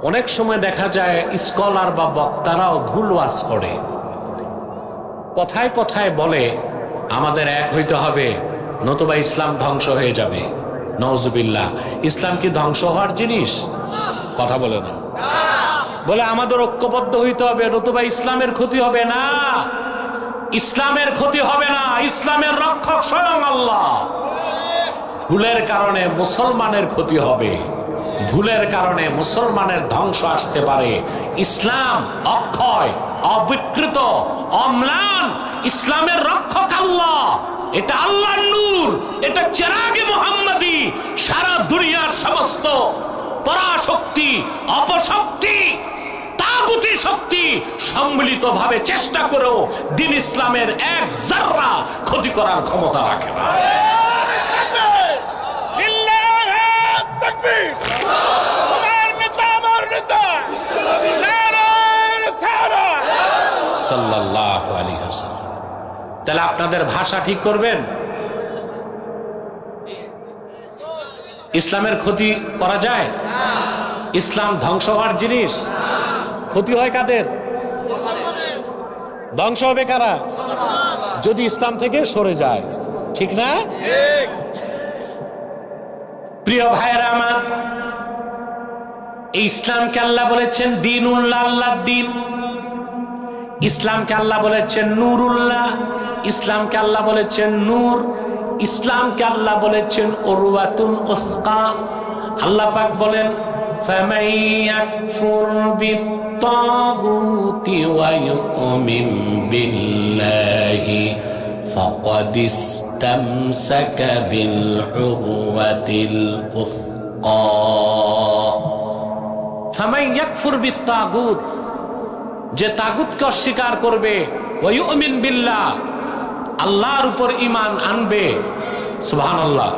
অনেক সময় দেখা যায় স্কলার বা বক্তারাও ভুল ওয়াজ করে। কথায় কথায় বলে আমাদের এক হইতে হবে, নতুবা ইসলাম ধ্বংস হয়ে যাবে। নওজুবিল্লাহ। ইসলাম কি ধ্বংস হওয়ার জিনিস? কথা বলে না। বলে আমাদের ঐক্যবদ্ধ হইতে হবে, নতুবা ইসলামের ক্ষতি হবে। না, ইসলামের ক্ষতি হবে না। ইসলামের রক্ষক স্বয়ং আল্লাহ। ভুলের কারণে মুসলমানের ক্ষতি হবে, ভুলের কারণে মুসলমানের ধ্বংস আসতে পারে। ইসলাম অক্ষয়, অবিকৃত, অম্লান। ইসলামের রক্ষক আল্লাহ। এটা আল্লাহর নূর, এটা চেরাগে মুহাম্মাদি। সারা দুনিয়ার সমস্ত পরাশক্তি, অপশক্তি, তাগুতি শক্তি সম্মিলিত ভাবে চেষ্টা করেও দ্বীন ইসলামের এক জাররা ক্ষতি করার ক্ষমতা রাখে না। সাল্লাল্লাহু আলাইহি ওয়াসাল্লাম। তাহলে আপনাদের ভাষা ঠিক করবেন? ইসলামের ক্ষতি করা যায়? ইসলাম ধ্বংস হওয়ার জিনিস? ক্ষতি হয় কাদের? ধ্বংস হবে কারা? যদি ইসলাম থেকে সরে যায়, ঠিক না? প্রিয় ভাইয়েরা আমার, ইসলামকে আল্লাহ বলেছেন দ্বীনুল্লাহ, আল্লাহর দ্বীন। ইসলামকে আল্লাহ বলেছেন নূরুল্লাহ, ইসলামকে আল্লাহ বলেছেন নূর, ইসলামকে আল্লাহ বলেছেন উরওয়াতুন উসকা। আল্লাহ পাক বলেন ফামান ইয়াকফুর বিত্তাগুতি ওয়া ইউমিন বিল্লাহি ফাকাদ ইসতামসাকা বিল উরওয়াতিল উসকা। ফামান ইয়াকফুর বিত্তাগুত, যে তাগুতকে অস্বীকার করবে, ওয়া ইউমিন বিল্লাহ, আল্লাহর উপর ঈমান আনবে, সুবহানাল্লাহ,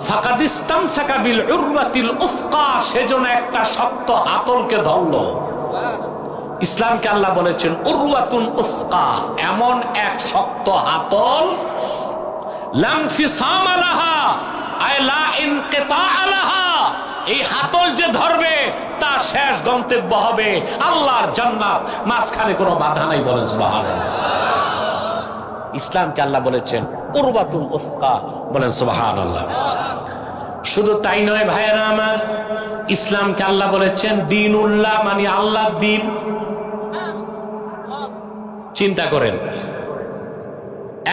ফাকাদ ইসতামসাকা বিল উরওয়াতিল উসকা, সেজন্য একটা শক্ত হাতলকে ধরলো। ইসলামকে আল্লাহ বলেছেন উরওয়াতুন উসকা, এমন এক শক্ত হাতল, লা ইনফিসাম লাহা আই লা ইনকিতা লাহা, এই হাতল যে ধরবে তা শেষ গন্তব্য হবে আল্লাহর জান্নাত, মাঝখানে কোনো বাধা নাই। বলেন সুবহানাল্লাহ। ইসলামকে আল্লাহ বলেছেন উরওয়াতুন উসকা, বলেন সুবহানাল্লাহ। শুধু তাই নয় ভাইয়েরা আমার, ইসলামকে আল্লাহ বলেছেন দ্বীনুল্লাহ, মানে আল্লাহর দ্বীন। চিন্তা করেন,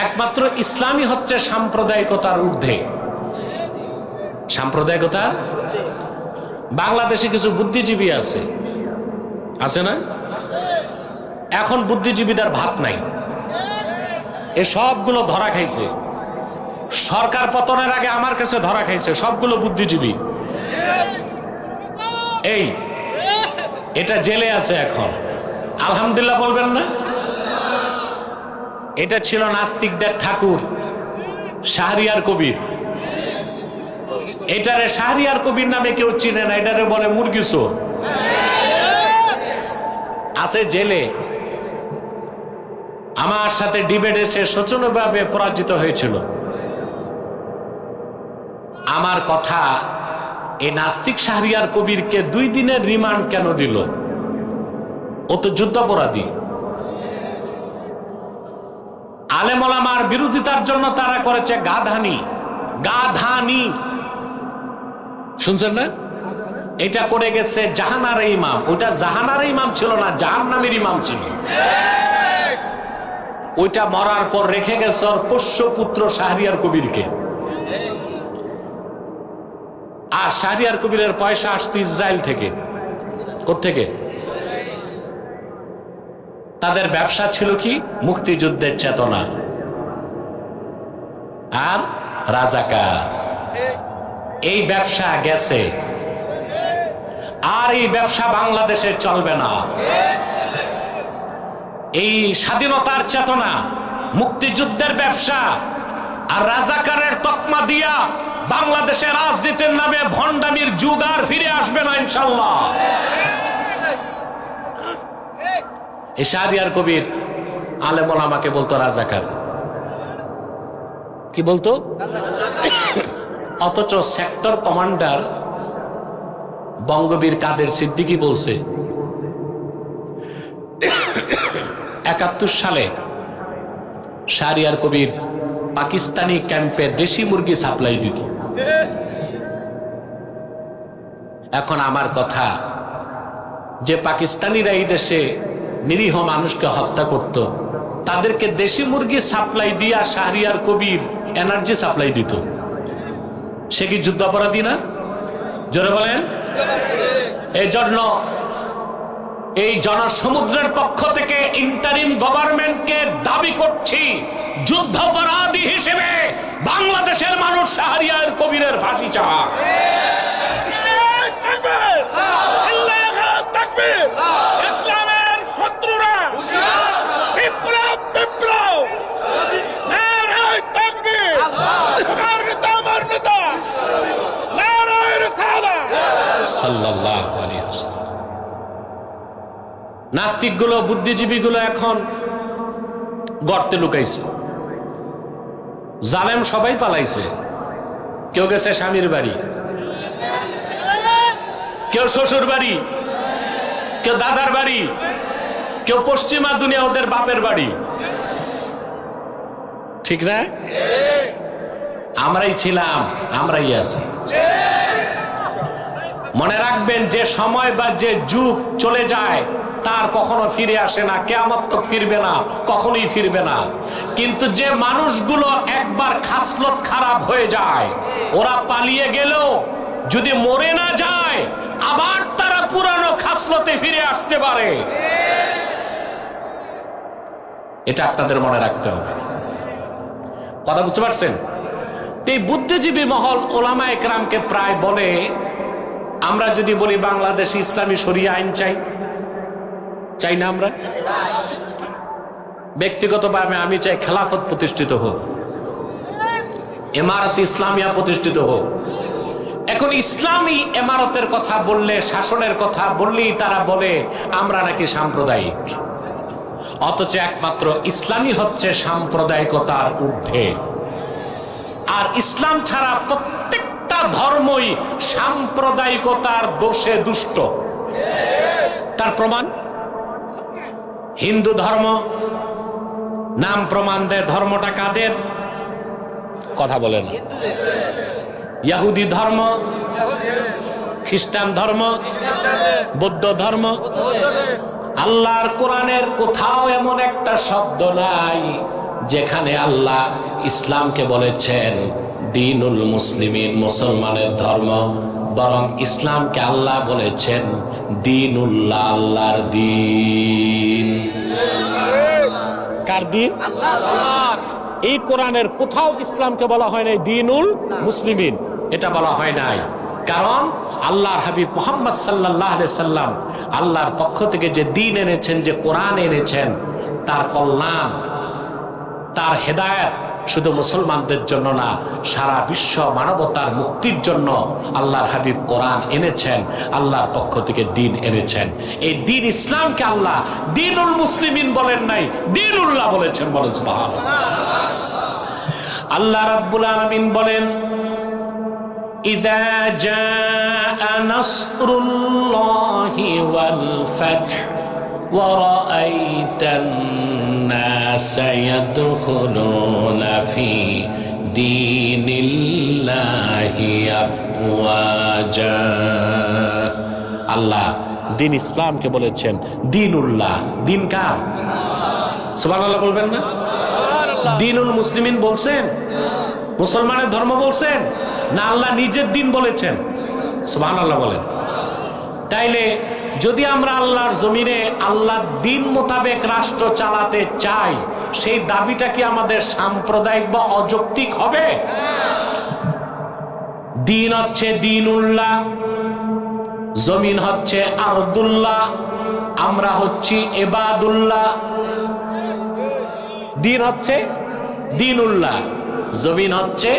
একমাত্র ইসলামই হচ্ছে সাম্প্রদায়িকতার ঊর্ধ্বে। সাম্প্রদায়িকতা, বাংলাদেশে কিছু বুদ্ধিজীবী আছে, আছে না? এখন বুদ্ধিজীবীদের ভাত নাই, এ সবগুলো ধরা খাইছে। সরকার পতনের আগে আমার কাছে ধরা খাইছে সবগুলো বুদ্ধিজীবী। এই এটা জেলে আছে এখন, আলহামদুলিল্লাহ বলবেন না? এটা ছিল নাস্তিকদের ঠাকুর শাহরিয়ার কবির। এটারে শাহরিয়ার কবির নামে কেউ চিনে না, এটারে বলে মুরগি চোর। আছে জেলে, আমার সাথে ডিবেটে সে শোচনীয়ভাবে পরাজিত হয়েছিল। আমার কথা, এই নাস্তিক শাহরিয়ার কবিরকে 2 দিনের রিমান্ড কেন দিল? ও তো যুদ্ধাপরাধী। আলেম ওলামার বিরোধিতার জন্য তারা করেছে গাধানি। গাধানি শুনছেন না? এটা করে গেছে জাহানার ইমাম। ওটা জাহানার ইমাম ছিল না, জাহান্নামের ইমাম ছিল। ওইটা মরার পর রেখে গেছে ওর পোষ্য পুত্র শাহরিয়ার কবিরকে। আর শাহরিয়ার কবিরের পয়সা আসতো ইসরায়েল থেকে। কোত্থেকে? তাদের ব্যবসা ছিল কি? মুক্তিযুদ্ধের চেতনা আর রাজাকার। এই ব্যবসা গেছে, আর এই ব্যবসা বাংলাদেশে চলবে না। এই স্বাধীনতার চেতনা, মুক্তিযুদ্ধের ব্যবসা আর রাজাকারের তকমা দিয়া বাংলাদেশের রাজনীতির নামে ভণ্ডামির যুগ আর ফিরে আসবে না ইনশাল্লাহ। এই শাহরিয়ার কবির আলেম ওলামাকে বলতো রাজাকার। কি বলতো? অথচ সেক্টর কমান্ডার বঙ্গবীর কাদের সিদ্দিকী বলছে 71 সালে শাহরিয়ার কবির পাকিস্তানি ক্যাম্পে দেশি মুরগি সাপ্লাই দিত। এখন আমার কথা, যে পাকিস্তানিরা এই দেশে নিরীহ মানুষকে হত্যা করত, তাদেরকে দেশি মুরগি সাপ্লাই দিয়া শাহরিয়ার কবির এনার্জি সাপ্লাই দিত, সে কি যুদ্ধাপরাধী না? জোরে বলেন। এই জন্য এই জনসমুদ্রের পক্ষ থেকে ইন্টারিম গভর্নমেন্টকে দাবি করছি, যুদ্ধাপরাধী হিসেবে বাংলাদেশের মানুষ শাহরিয়ার কবিরের ফাঁসি চায়। ইসলামের শত্রুরা বিপ্লব বিপ্লব নারায়ে তাকবীর, আমার নেতা আমার নেতা নারায়ে রিসালাত সাল্লাল্লাহু আলাইহি ওয়াসাল্লাম। নাস্তিকগুলো, বুদ্ধিজীবীগুলো এখন গর্তে লুকাইছে। জালেম সবাই পালাইছে। কেউ গেছে স্বামীর বাড়ি, কেউ শ্বশুর বাড়ি, কেউ দাদার বাড়ি, কেউ পশ্চিমা দুনিয়া ওদের বাপের বাড়ি। ঠিক না? আমরাই ছিলাম, আমরাই আছি। মনে রাখবেন, যে সময় বা যে যুগ চলে যায় তার কখনো ফিরে আসে না, কিয়ামত তক ফিরবে না, কখনোই ফিরবে না। কিন্তু যে মানুষগুলো একবার খাসলত খারাপ হয়ে যায়, ওরা পালিয়ে গেলেও যদি মরে না যায়, আবার তারা পুরানো খাসলতে ফিরে আসতে পারে। এটা আপনাদের মনে রাখতে হবে। কথা বুঝতে পারছেন? এই বুদ্ধিজীবী মহল ওলামা একরামকে প্রায় বলে, আমরা যদি বলি বাংলাদেশে ইসলামী শরিয়া আইন চাই, চাই না? আমরা ব্যক্তিগতভাবে আমি চাই খেলাফত প্রতিষ্ঠিত হোক, ইমারত ইসলামিয়া প্রতিষ্ঠিত হোক। এখন ইসলামী ইমারতের কথা বললে, শাসনের কথা বললেই তারা বলে আমরা নাকি সাম্প্রদায়িক। অথচ একমাত্র ইসলামই হচ্ছে সাম্প্রদায়িকতার ঊর্ধ্বে। আর ইসলাম ছাড়া প্রত্যেকটা ধর্মই সাম্প্রদায়িকতার দোষে দুষ্ট। তার প্রমাণ হিন্দু ধর্ম, নাম প্রমাণ দেয় ধর্মটা কাদের? কথা বলেন। ইহুদি ধর্ম, খ্রিস্টান ধর্ম, বৌদ্ধ ধর্ম। আল্লাহর কোরআনের কোথাও এমন একটা শব্দ নাই যেখানে আল্লাহ ইসলামকে বলেছেন দিনুল মুসলিমিন, মুসলমানের ধর্ম। বরং ইসলামকে আল্লাহ বলেছেন দিনুল্লাহ, আল্লাহর দিন। কার দিন? আল্লাহর। এই কোরআনের কোথাও ইসলামকে বলা হয় নাই দিনুল মুসলিমিন, এটা বলা হয় নাই। কারণ আল্লাহর হাবিব মুহাম্মদ সাল্লাল্লাহু আলাইহি সাল্লাম আল্লাহর পক্ষ থেকে যে দিন এনেছেন, যে কোরআন এনেছেন, তার কল্যাণ, তার হেদায়েত শুধু মুসলমানদের জন্য না, সারা বিশ্ব মানবতার মুক্তির জন্য আল্লাহর হাবিব কোরআন এনেছেন, আল্লাহর পক্ষ থেকে দিন এনেছেন। এই দিন ইসলামকে আল্লাহ দিনুল মুসলিমিন বলেন নাই, দিনুল্লাহ বলেছেন। বলেন সুবহানাল্লাহ। আল্লাহ রাব্বুল আলামিন বলেন, ইযা জাআ নাসরুল্লাহি ওয়াল ফাথ ওয়া রাআইতান নাসা ইয়াদখুলুনা ফি দীনিল্লাহি আফওয়াজা। আল্লাহ দিন ইসলামকে বলেছেন দিনুল্লাহ। দিন কার? সুবহানাল্লাহ বলবেন না? দিনুল মুসলিমিন বলছেন, মুসলমানের ধর্ম বলছেন না, আল্লাহ নিজের দিন বলেছেন? সুবহানাল্লাহ বলেন। তাইলে যদি আমরা আল্লাহর জমিনে আল্লাহর দিন মোতাবেক রাষ্ট্র চালাতে চাই, সেই দাবিটা কি আমাদের সাম্প্রদায়িক বা অযৌক্তিক হবে? দিন হচ্ছে দিনুল্লাহ, জমিন হচ্ছে আরদুল্লাহ, আমরা হচ্ছি ইবাদুল্লাহ। দিন হচ্ছে দিনুল্লাহ, জমিন হচ্ছে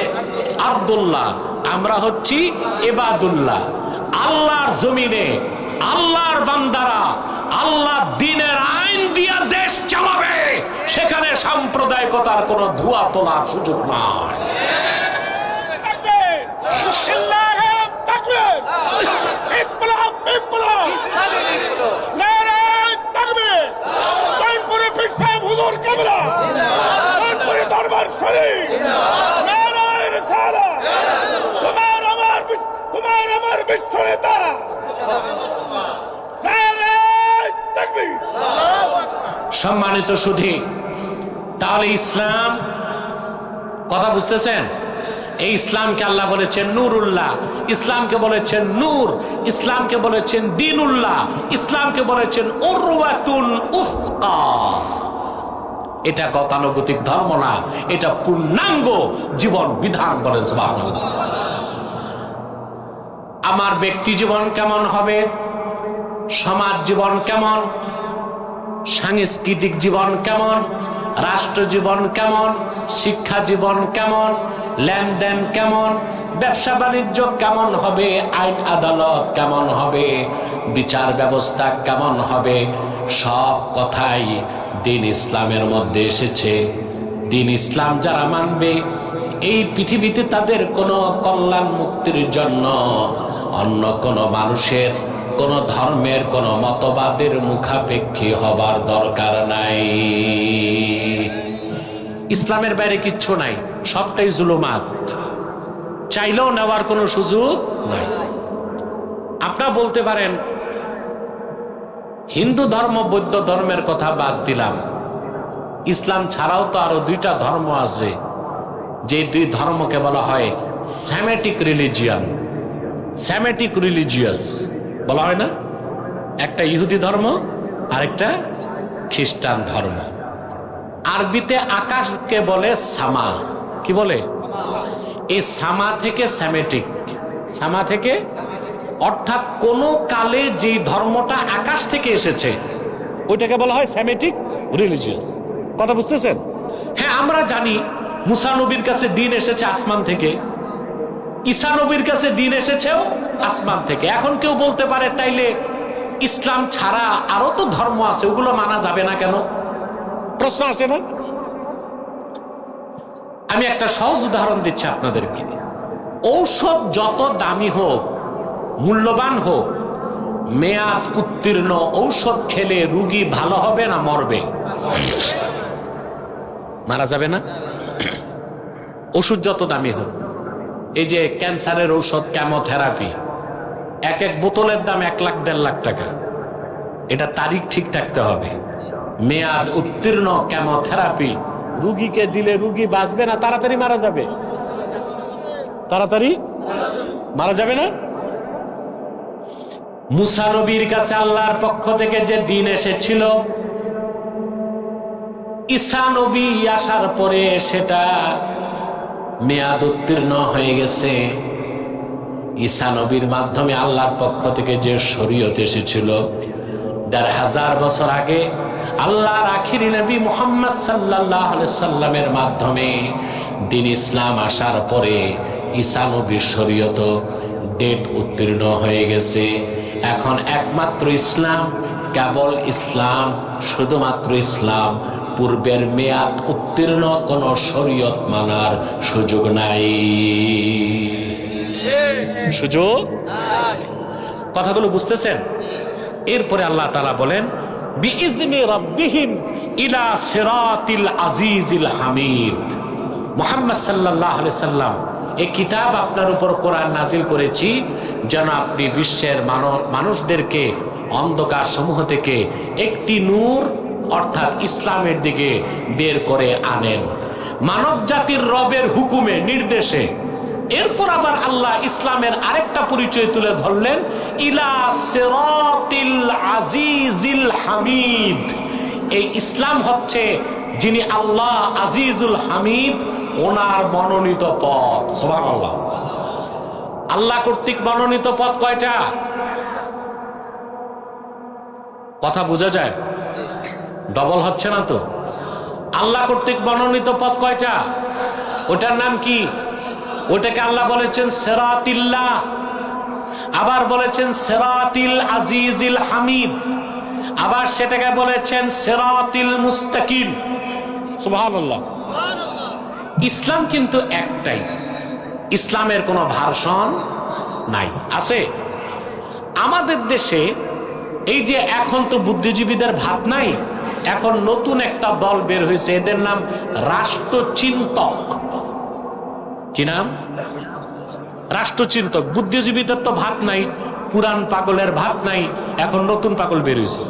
আরদুল্লাহ, আমরা হচ্ছি ইবাদুল্লাহ। আল্লাহর জমিনে আল্লাহর বান্দারা আল্লাহ দিনের আইন দিয়া দেশ চালাবে, সেখানে সাম্প্রদায়িকতার কোন ধোঁয়া তোলার সুযোগ নাই। সম্মানিত সুধী, তাহলে ইসলাম, কথা বুঝতেছেন? এই ইসলামকে আল্লাহ বলেছেন নুরুল্লাহ, ইসলামকে বলেছেন নূর, ইসলামকে বলেছেন দিনুল্লাহ, ইসলামকে বলেছেন উরওয়াতুল উফকা। এটা গতানুগতিক ধর্ম না, এটা পূর্ণাঙ্গ জীবন বিধান। বলেন সুবহানাল্লাহ। আমার ব্যক্তি জীবন কেমন হবে, সমাজ জীবন কেমন, সাংস্কৃতিক জীবন কেমন, রাষ্ট্র জীবন কেমন, শিক্ষা জীবন কেমন, লেনদেন কেমন, ব্যবসা বাণিজ্য কেমন হবে, আইন আদালত কেমন হবে, বিচার ব্যবস্থা কেমন হবে, সব কথাই দিন ইসলামের মধ্যে এসেছে। দিন ইসলাম যারা মানবে, এই পৃথিবীতে তাদের কোনো কল্যাণ মুক্তির জন্য অন্য কোনো মানুষের, কোন ধর্মের, কোন মতবাদের মুখাপেক্ষী হবার দরকার নাই। ইসলামের বাইরে কিচ্ছু নাই, সবটাই জুলুমাত, চাইলেও নেওয়ার কোনো সুযোগ নাই। আপনারা বলতে পারেন হিন্দু ধর্ম, বৌদ্ধ ধর্মের কথা বাদ দিলাম, ইসলাম ছাড়াও তো আরো দুইটা ধর্ম আছে, যে দুই ধর্মকে বলা হয় সেমেটিক রিলিজিয়ান, সেমেটিক রিলিজিয়াস বলা হয় না? একটা ইহুদি ধর্ম আর একটা খ্রিস্টান ধর্ম। আরবিতে আকাশকে বলে সামা। কি বলে? এই সামা থেকে সেমেটিক, সামা থেকে, অর্থাৎ কোন কালে যে ধর্মটা আকাশ থেকে এসেছে ওইটাকে বলা হয় সেমেটিক রিলিজিয়াস। কথা বুঝতেছেন? হ্যাঁ, আমরা জানি মুসা নবীর কাছে দিন এসেছে আসমান থেকে, ঈসা নবীর কাছে দিন এসেছেও আসমান থেকে। এখন কেউ বলতে পারে তাইলে ইসলাম ছাড়া আরো তো ধর্ম আছে, ওগুলো মানা যাবে না কেন? প্রশ্ন আসে না? আমি একটা সহজ উদাহরণ দিচ্ছি আপনাদেরকে। ঔষধ যত দামি হোক, মূল্যবান হোক, মেয়াদ উত্তীর্ণ ঔষধ খেলে রোগী ভালো হবে না মরবে? মারা যাবে না? ওষুধ যত দামি হোক, এই যে ক্যান্সারের ঔষধ, কেমোথেরাপি, এক এক বোতলের দাম 1 লাখ 1.5 লাখ টাকা। এটা তারিখ ঠিক থাকতে হবে। মেয়াদ উত্তীর্ণ কেমোথেরাপি রুগীকে দিলে রুগী বাঁচবে না, তাড়াতাড়ি মারা যাবে। তাড়াতাড়ি মারা যাবে না? মুসা নবীর কাছে আল্লাহর পক্ষ থেকে যে দিন এসেছিল, ঈসা নবী আসার পরে সেটা মেয়াদ উত্তীর্ণ হয়ে গেছে। ঈসা নবীর মাধ্যমে আল্লাহর পক্ষ থেকে যে শরীয়ত এসেছিল 1500 বছর আগে, আল্লাহর আখিরি নবী মুহাম্মদ সাল্লাল্লাহু আলাইহি সাল্লামের মাধ্যমে দিন ইসলাম আসার পরে ঈসা নবীর শরীয়ত ডেট উত্তীর্ণ হয়ে গেছে। এখন একমাত্র ইসলাম, কেবল ইসলাম, শুধুমাত্র ইসলাম। পূর্বের মেয়াদ উত্তীর্ণ কোন শরীয়ত মানার সুযোগ নাই। সুযোগ? কথাগুলো বুঝতেছেন? এরপরে আল্লাহ তাআলা বলেন বিইذনি রাব্বিহিম ইলা সিরাতিল আজিজিল হামিদ। মুহাম্মদ সাল্লাল্লাহু আলাইহি সাল্লাম, এই কিতাব আপনার উপর কোরআন নাজিল করেছি যেন আপনি বিশ্বের মানুষদেরকে অন্ধকার সমূহ থেকে একটি নূর অর্থাৎ ইসলামের দিকে বের করে আনেন, মানব জাতির রবের হুকুমে, নির্দেশে। এরপর আবার আল্লাহ ইসলামের আরেকটা পরিচয় তুলে ধরলেন, ইলা সিরাতিল আজিজিল হামিদ। এই ইসলাম হচ্ছে যিনি আল্লাহ আজিজুল হামিদ, ওনার মনোনীত পথ। সুবহানাল্লাহ। আল্লাহ কর্তৃক মনোনীত পথ কয়টা? কথা বোঝা যায়? ডবল হচ্ছে না তো? আল্লাহ কর্তৃক মনোনীত পথ কয়টা? ওটার নাম কি? ওটাকে আল্লাহ বলেছেন সিরাতিল্লাহ, আবার বলেছেন সিরাতিল আজিজিল হামিদ, আবার সেটাকে বলেছেন সিরাতিল মুস্তাকিম। সুবহানাল্লাহ। ইসলাম কিন্তু একটাই, ইসলামের কোনো ভার্সন নাই। আছে আমাদের দেশে এই যে এখন তো বুদ্ধিজীবীদের ভাত নাই, এখন নতুন একটা দল বের হয়েছে, এদের নাম রাষ্ট্রচিন্তক। কি নাম? রাষ্ট্রচিন্তক। বুদ্ধিজীবীদের তো ভাত নাই, পুরান পাগলের ভাত নাই, এখন নতুন পাগল বের হয়েছে,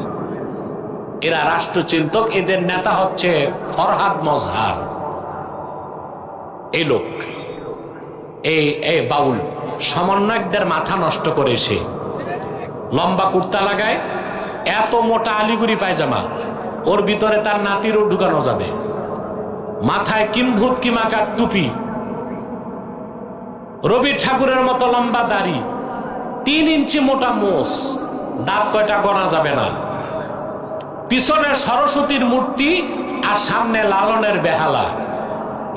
এরা রাষ্ট্রচিন্তক। এদের নেতা হচ্ছে ফরহাদ মজহার। এই লোক, এই বাউল সমন্বয়কদের মাথা নষ্ট করে, সে লম্বা কুর্তা লাগায়, এত মোটা আলিগুড়ি পায়জামা, ওর ভিতরে তার নাতিরও ঢুকানো যাবে, মাথায় কিম্ভূত কিমাকার টুপি, রবি ঠাকুরের মতো লম্বা দাড়ি, 3 ইঞ্চি মোটা মোষ, দাঁত কয়টা গোনা যাবে না, পিছনে সরস্বতীর মূর্তি আর সামনে লালনের বেহালা।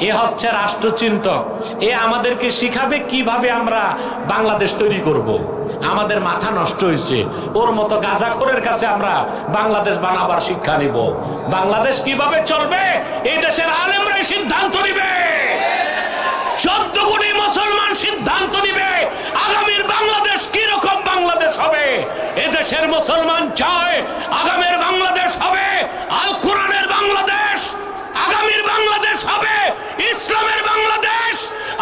এ হচ্ছে রাষ্ট্রচিন্তক। এ আমাদেরকে শিখাবে কিভাবে আমরা বাংলাদেশ তৈরি করব। আমাদের মাথা নষ্ট হয়েছে, ওর মতো গাঁজাখোরের কাছে আমরা বাংলাদেশ বানাবার শিক্ষা নিব। বাংলাদেশ কিভাবে চলবে এই দেশের আলেমরাই দেশের মুসলমান চায় আগামীর বাংলাদেশ হবে আল কোরআনের বাংলাদেশ, আগামীর বাংলাদেশ হবে ইসলামের বাংলাদেশ,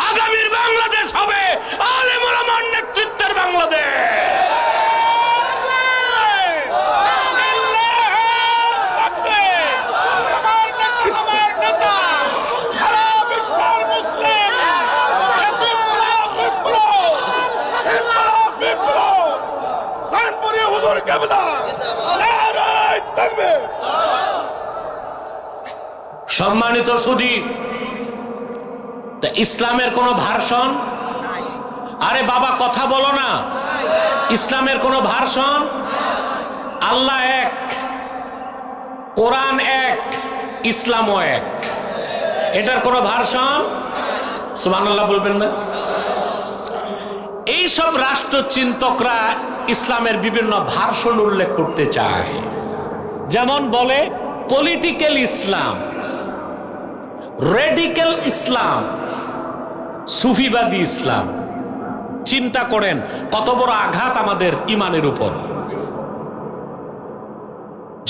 আগামীর বাংলাদেশ হবে আলেম ওলামার নেতৃত্বের বাংলাদেশ। সম্মানিত সুধী, ইসলামের কোন ভার্সন? আরে বাবা কথা বলো না। ইসলামের কোন ভার্সন? আল্লাহ এক, কোরআন এক, ইসলামও এক। এটার কোন ভার্সন? সুবহানাল্লাহ বলবেন না? এই সব রাষ্ট্রচিন্তকরা ইসলামের বিভিন্ন ভার্সন উল্লেখ করতে চায়। যেমন বলে পলিটিক্যাল ইসলাম, রেডিক্যাল ইসলাম, সুফিবাদী ইসলাম। চিন্তা করেন কত বড় আঘাত আমাদের ইমানের উপর।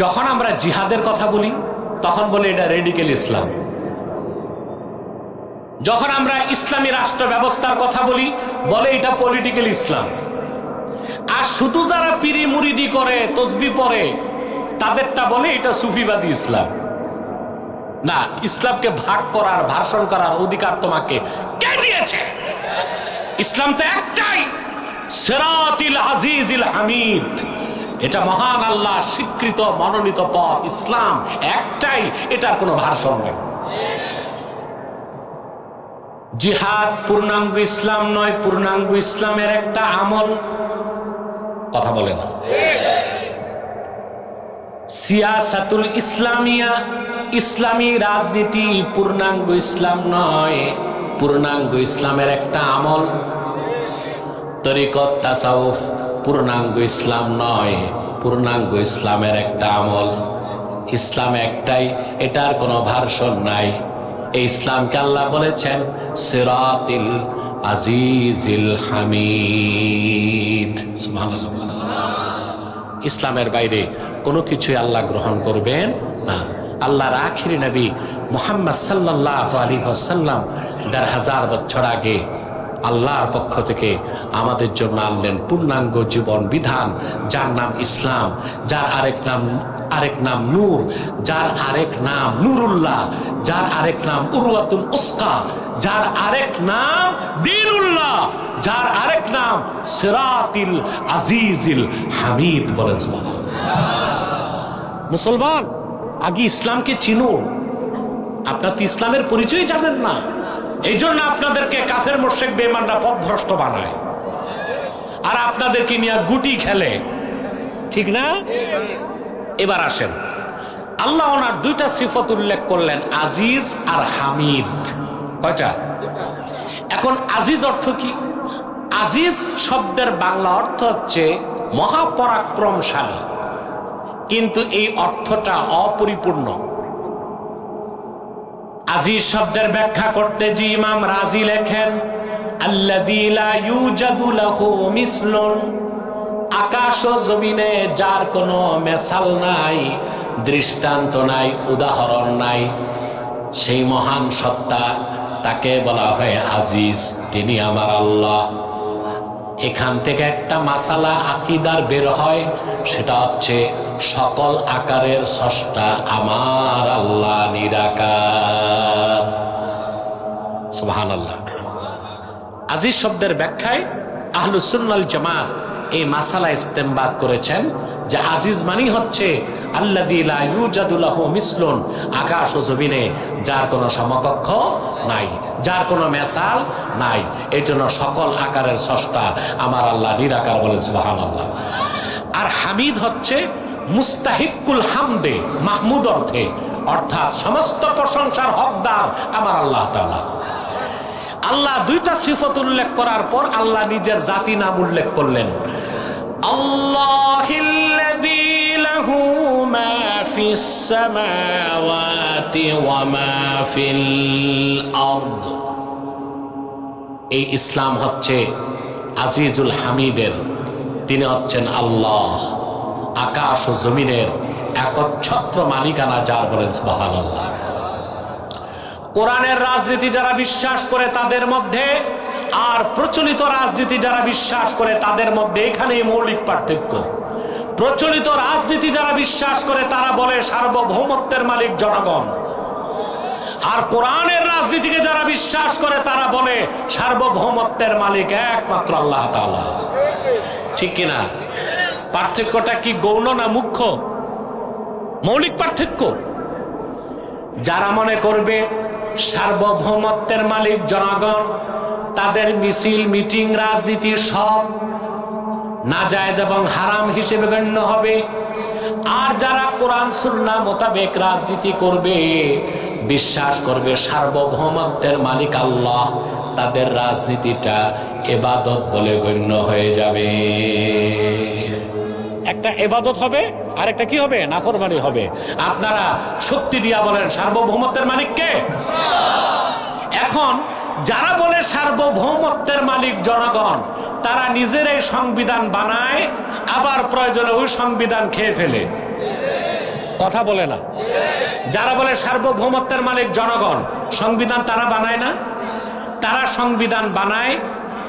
যখন আমরা জিহাদের কথা বলি তখন বলে এটা রেডিক্যাল ইসলাম। যখন আমরা ইসলামী রাষ্ট্র ব্যবস্থার কথা বলি বলে এটা পলিটিক্যাল ইসলাম। আর শুধু যারা পিরি মুরিদি করে, তসবি পড়ে, তাদেরটা বলে এটা সুফিবাদী ইসলাম। না, ইসলামকে ভাগ করার, ভাষণ করার অধিকার তোমাকে কে দিয়েছে? ইসলাম তো একটাই, সিরাতিল আজিজিল হামিদ। এটা মহান আল্লাহ স্বীকৃত মনোনীত পথ। ইসলাম একটাই, এটার কোনো ভাষণ নেই। জিহাদ পূর্ণাঙ্গ ইসলাম নয়, পূর্ণাঙ্গ ইসলামের একটা আমল। কথা বলে না। সিয়াসাতুল ইসলামিয়া, ইসলামী রাজনীতি পূর্ণাঙ্গ ইসলাম নয়, পূর্ণাঙ্গ ইসলামের একটা আমল। তরিকত তাসাউফ পূর্ণাঙ্গ ইসলাম নয়, পূর্ণাঙ্গ ইসলামের একটা আমল। ইসলাম একটাই, এটার কোনো ভার্সন নাই। এই ইসলামকে আল্লাহ বলেছেন সিরাতিল আজিজিল হামিদ। সুবহানাল্লাহ। ইসলামের বাইরে কোনো কিছুই আল্লাহ গ্রহণ করবেন না। আল্লাহর আখিরি নবী মুহাম্মদ সাল্লাল্লাহু আলাইহি ওয়াসাল্লাম ১৫০০ বছর আগে আল্লাহর পক্ষ থেকে আমাদের জন্য আনলেন পূর্ণাঙ্গ জীবন বিধান, যার নাম ইসলাম, যার আরেক নাম নূর, যার আরেক নাম নুরুল্লাহ, যার আরেক নাম উরওয়াতুল উসকা, যার আরেক নাম দ্বীনুল্লাহ, যার আরেক নাম সিরাতিল আজিজিল হামিদ। বলেন সুবহানাল্লাহ। মুসলমান, আগে ইসলামকে চিনুন। আপনার তো ইসলামের পরিচয় জানেন না, এই জন্য আপনাদেরকে কাফের মুশরিক বেঈমানরা পথভ্রষ্ট বানায় আর আপনাদেরকে নিয়ে গুটি খেলে, ঠিক না? এবার আসেন, আল্লাহ ওনার দুইটা সিফত উল্লেখ করলেন, আজিজ আর হামিদ। কয়টা? এখন আজিজ অর্থ কি? আজিজ শব্দের বাংলা অর্থ হচ্ছে মহাপরাক্রমশালী, কিন্তু এই অর্থটা অপরিপূর্ণ। আজিজ শব্দের ব্যাখ্যা করতে যে ইমাম রাজি লেখেন, আল্লাযী লা ইউজাদু লাহু মিসলুন, আকাশ ও জমিনে যার কোনো মেসাল নাই, দৃষ্টান্ত নাই, উদাহরণ নাই, সেই মহান সত্তা, তাকে বলা হয় আজিজ। তিনি আমার আল্লাহ। এখান থেকে একটা মাসালা আকীদার বের হয়, সেটা হচ্ছে সকল আকারের স্রষ্টা আমার আল্লাহ নিরাকার। সুবহানাল্লাহ। আজিজ শব্দের ব্যাখ্যায় আহলুস সুন্নাহ ওয়াল জামাত এই মাসালা ইস্তেমবাদ করেছেন যে আজিজ মানি হচ্ছে আল্লাযী লা ইউজাদু লাহু মিসলুন, আকাশ ও জমিনে যার কোনো সমকক্ষ নাই, যার কোনো মেসাল নাই, এই জন্য সকল আকারের স্রষ্টা আমার আল্লাহ নিরাকার। বলেন সুবহানাল্লাহ। আর হামিদ হচ্ছে মুস্তাহিকুল হামদে, মাহমুদ অর্থে, অর্থাৎ সমস্ত প্রশংসার হকদার আমার আল্লাহ তাআলা। আল্লাহ দুইটা সিফত উল্লেখ করার পর আল্লাহ নিজের জাতি নাম উল্লেখ করলেন, আল্লাহিল্লাযী লাহু মা ফিস সামাওয়াতি ওয়া মা ফিল আরদ। এই ইসলাম হচ্ছে আজিজুল হামিদের, তিনি হচ্ছেন আল্লাহ। আকাশ ও জমিনের একচ্ছত্র মালিকানা যার, বলেন সুবহানাল্লাহ। কোরআনের রাজনীতি যারা বিশ্বাস করে তাদের মধ্যে আর প্রচলিত রাজনীতি যারা বিশ্বাস করে তাদের মধ্যে এখানেই মৌলিক পার্থক্য। প্রচলিত রাজনীতি যারা বিশ্বাস করে তারা বলে সার্বভৌমত্বের মালিক জনগণ, আর কোরআনের রাজনীতিকে যারা বিশ্বাস করে তারা বলে সার্বভৌমত্বের মালিক একমাত্র আল্লাহ তাআলা। ঠিক কিনা? পার্থক্যটা কি গৌণ না মুখ্য? মৌলিক পার্থক্য। যারা মনে করবে সার্বভৌমত্বের মালিক জনগণ, তাদের মিছিল মিটিং রাজনীতি সব নাজায়েজ এবং হারাম হিসেবে গণ্য হবে। আর যারা কোরআন সুন্নাহ মোতাবেক রাজনীতি করবে, বিশ্বাস করবে সার্বভৌমত্বের মালিক আল্লাহ, তাদের রাজনীতিটা ইবাদত বলে গণ্য হয়ে যাবে। একটা ইবাদত হবে আর একটা কি হবে? নাফরমানি হবে। আপনারা শক্তি দিয়া বলেন সার্বভৌমত্বের মালিক কে? এখন যারা বলে সার্বভৌমত্বের মালিক জনগণ, তারা নিজেরাই সংবিধান বানায়, আবার প্রয়োজনে ওই সংবিধান খেয়ে ফেলে। কথা বলে না। যারা বলে সার্বভৌমত্বের মালিক জনগণ, সংবিধান তারা বানায় না? তারা সংবিধান বানায়,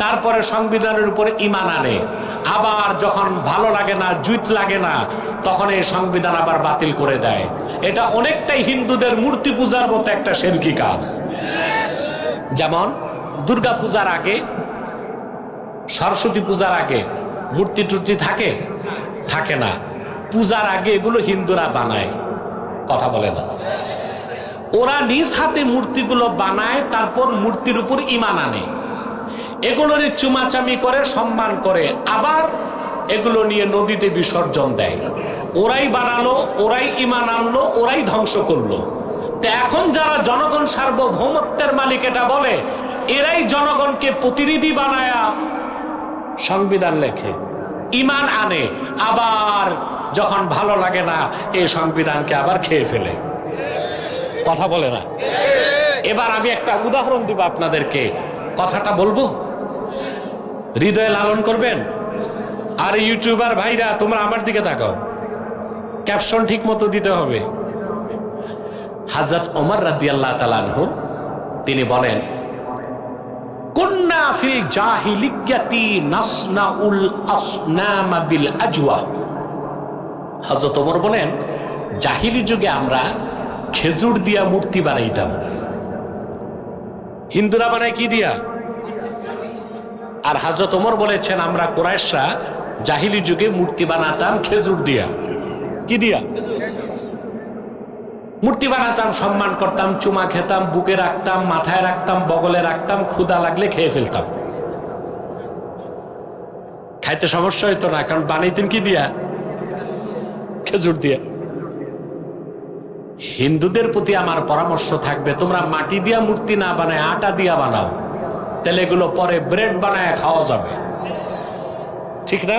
তারপরে সংবিধানের উপরে ঈমান আনে, আবার যখন ভালো লাগে না, জুত লাগে না, তখন এই সংবিধান আবার বাতিল করে দেয়। এটা অনেকটাই হিন্দুদের মূর্তি পূজার মতো একটা শিরকি কাজ। যেমন দুর্গা পূজার আগে, সরস্বতী পূজার আগে মূর্তি টুর্তি থাকে? থাকে না। পূজার আগে এগুলো হিন্দুরা বানায়। কথা বলে না। ওরা নিজ হাতে মূর্তিগুলো বানায়, তারপর মূর্তির উপর ঈমান আনে, এগুলোরই চুমাচামি করে, সম্মান করে, আবার এগুলো নিয়ে নদীতে বিসর্জন দেয়। ওরাই বানালো, ওরাই ঈমান আনলো, ওরাই ধ্বংস করলো। তো এখন যারা জনগণ সার্বভৌমত্বের মালিক এটা বলে, এরাই জনগণকে প্রতিনিধি বানায়া সংবিধান লেখে, ঈমান আনে, আবার যখন ভালো লাগে না এই সংবিধানকে আবার খেয়ে ফেলে। কথা বলে না। এবার আমি একটা উদাহরণ দিব আপনাদেরকে, কথাটা বলবো, হৃদয়ে লালন করবেন। আর ইউটিউবার ভাইরা তোমরা আমার দিকে তাকাও, ক্যাপশন ঠিক মতো দিতে হবে। হযরত ওমর রাদিয়াল্লাহু তাআলা আনহু তিনি বলেন, কুন্না ফিল জাহিলিয়াতি নাসনাউল আসনাম বিল আজওয়া। হযরত ওমর বলেন, জাহিলি যুগে আমরা খেজুর দিয়া মূর্তি বানাইতাম। হিন্দুরা বানায় কি দিয়া? আর হযরত ওমর বলেছেন, আমরা কুরাইশরা জাহিলি যুগে মূর্তি বানাতাম খেজুর দিয়া। কি দিয়া? মূর্তি বানাতাম, সম্মান করতাম, চুমা খেতাম, বুকে রাখতাম, মাথায় রাখতাম, বগলে রাখতাম, ক্ষুধা লাগলে খেয়ে ফেলতাম। খাইতে সমস্যা হইতো না, কারণ বানাইতেন কি দিয়া? খেজুর দিয়া। হিন্দুদের প্রতি আমার পরামর্শ থাকবে, তোমরা মাটি দিয়া মূর্তি না বানায় আটা দিয়া বানাও, তাহলে এগুলো পরে ব্রেড বানায় খাওয়া যাবে। ঠিক না?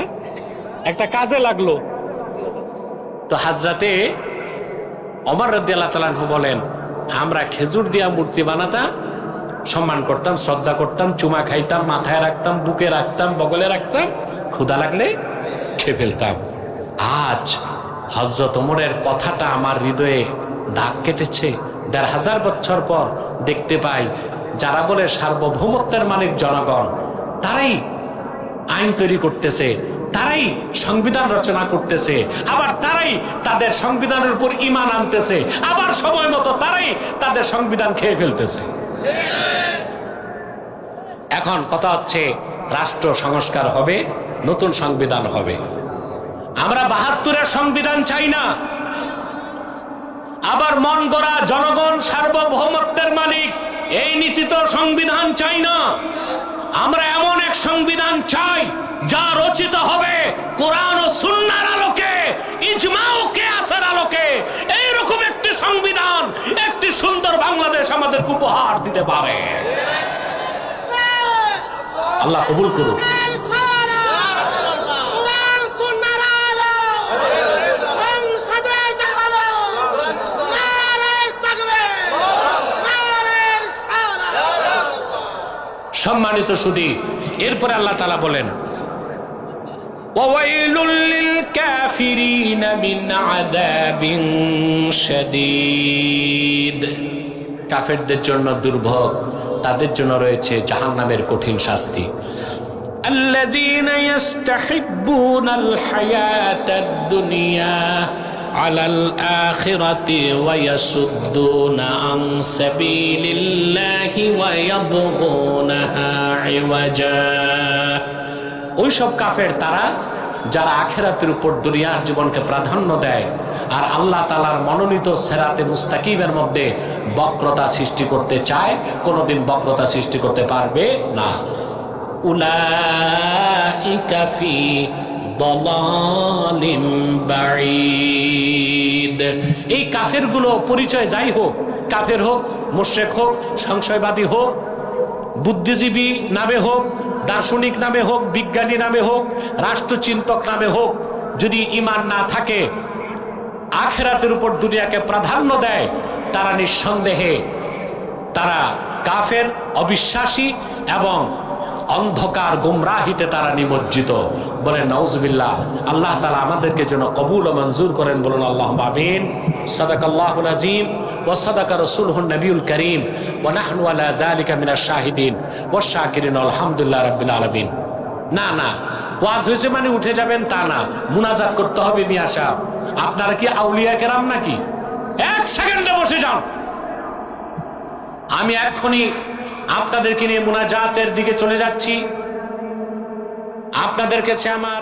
একটা কাজে লাগলো। তো হযরতে ওমর রাদিয়াল্লাহু তাআলা আনহু বলেন, আমরা খেজুর দিয়া মূর্তি বানাতাম, সম্মান করতাম, শ্রদ্ধা করতাম, চুমা খাইতাম, মাথায় রাখতাম, বুকে রাখতাম, বগলে রাখতাম, ক্ষুধা লাগলে খেয়ে ফেলতাম। আজ হযরত ওমরের কথাটা আমার হৃদয়ে দাগ কেটেছে। ১৫০০ বছর পর দেখতে পাই যারা বলে সার্বভৌমত্বের মালিক জনগণ, তারাই আইন তৈরি করতেছে, তারাই সংবিধান রচনা করতেছে, আবার তারাই তাদের সংবিধানের উপর ঈমান আনতেছে, আবার সময় মতো তারাই তাদের সংবিধান খেয়ে ফেলতেছে। এখন কথা হচ্ছে, রাষ্ট্র সংস্কার হবে, নতুন সংবিধান হবে। আমরা ৭২-এর সংবিধান চাই না, আবার মন গড়া জনগণ সার্বভৌমত্বের মালিক এই নীতিত সংবিধান চাই না। আমরা এমন এক সংবিধান চাই যা রচিত হবে কোরআন ও সুন্নাহর আলোকে, ইজমা ও কিয়াসের আলোকে। এইরকম একটি সংবিধান একটি সুন্দর বাংলাদেশ আমাদেরকে উপহার দিতে পারে। আল্লাহ কবুল করুন। সম্মানিত সুধী, এরপরে আল্লাহ তাআলা বলেন, وويل للكافرين من عذاب شديد কাফেরদের জন্য দুর্ভোগ, তাদের জন্য রয়েছে জাহান্নামের কঠিন শাস্তি। الذين يستحبون الحياة الدنيا على الآخرة ويصدون عن سبيل الله ويبغونها عوجا। ওই সব কাফের তারা যারা আখিরাতের উপর দুনিয়ার জীবনকে প্রাধান্য দেয় আর আল্লাহ তাআলার মনোনীত সিরাতে মুস্তাকিমের মধ্যে বক্রতা সৃষ্টি করতে চায়, কোনোদিন বক্রতা সৃষ্টি করতে পারবে না। উলাইকা ফি দালালিন বাঈদ। এই কাফেরগুলো পরিচয় যাই হোক, কাফের হোক, মুশরিক হোক, সংশয়বাদী হোক, বুদ্ধিজীবী নামে হোক, দার্শনিক নামে হোক, বিজ্ঞানী নামে হোক, রাষ্ট্রচিন্তক নামে হোক, যদি ঈমান না থাকে, আখিরাতের উপর দুনিয়াকে প্রাধান্য দেয়, তারা নিঃসন্দেহে তারা কাফের, অবিশ্বাসী এবং অন্ধকার গুমরাহিতে তারা নিমজ্জিত। বলেন নাউজুবিল্লাহ। আল্লাহ তাআলা আমাদেরকে যেন কবুল ও মঞ্জুর করেন, বলুন আল্লাহুম্মা আমিন। সাদাকাল্লাহুল আযীম ওয়া সাদাকা রাসূলুহুন নবিয়ুল কারীম ওয়া নাহনু আলা যালিকা মিনাশ শাহিদিন ওয়াশ শাকিরিন আলহামদুলিল্লাহি রাব্বিল আলামিন। না না, ওয়াজ হয়েছে মানে উঠে যাবেন তা না, মুনাজাত করতে হবে। মিয়া সাহেব, আপনারা কি আউলিয়া কেরাম নাকি? এক সেকেন্ডে বসে যান, আমি এক্ষুনি আপনাদেরকে নিয়ে মুনাজাতের দিকে চলে যাচ্ছি। আপনাদের কাছে আমার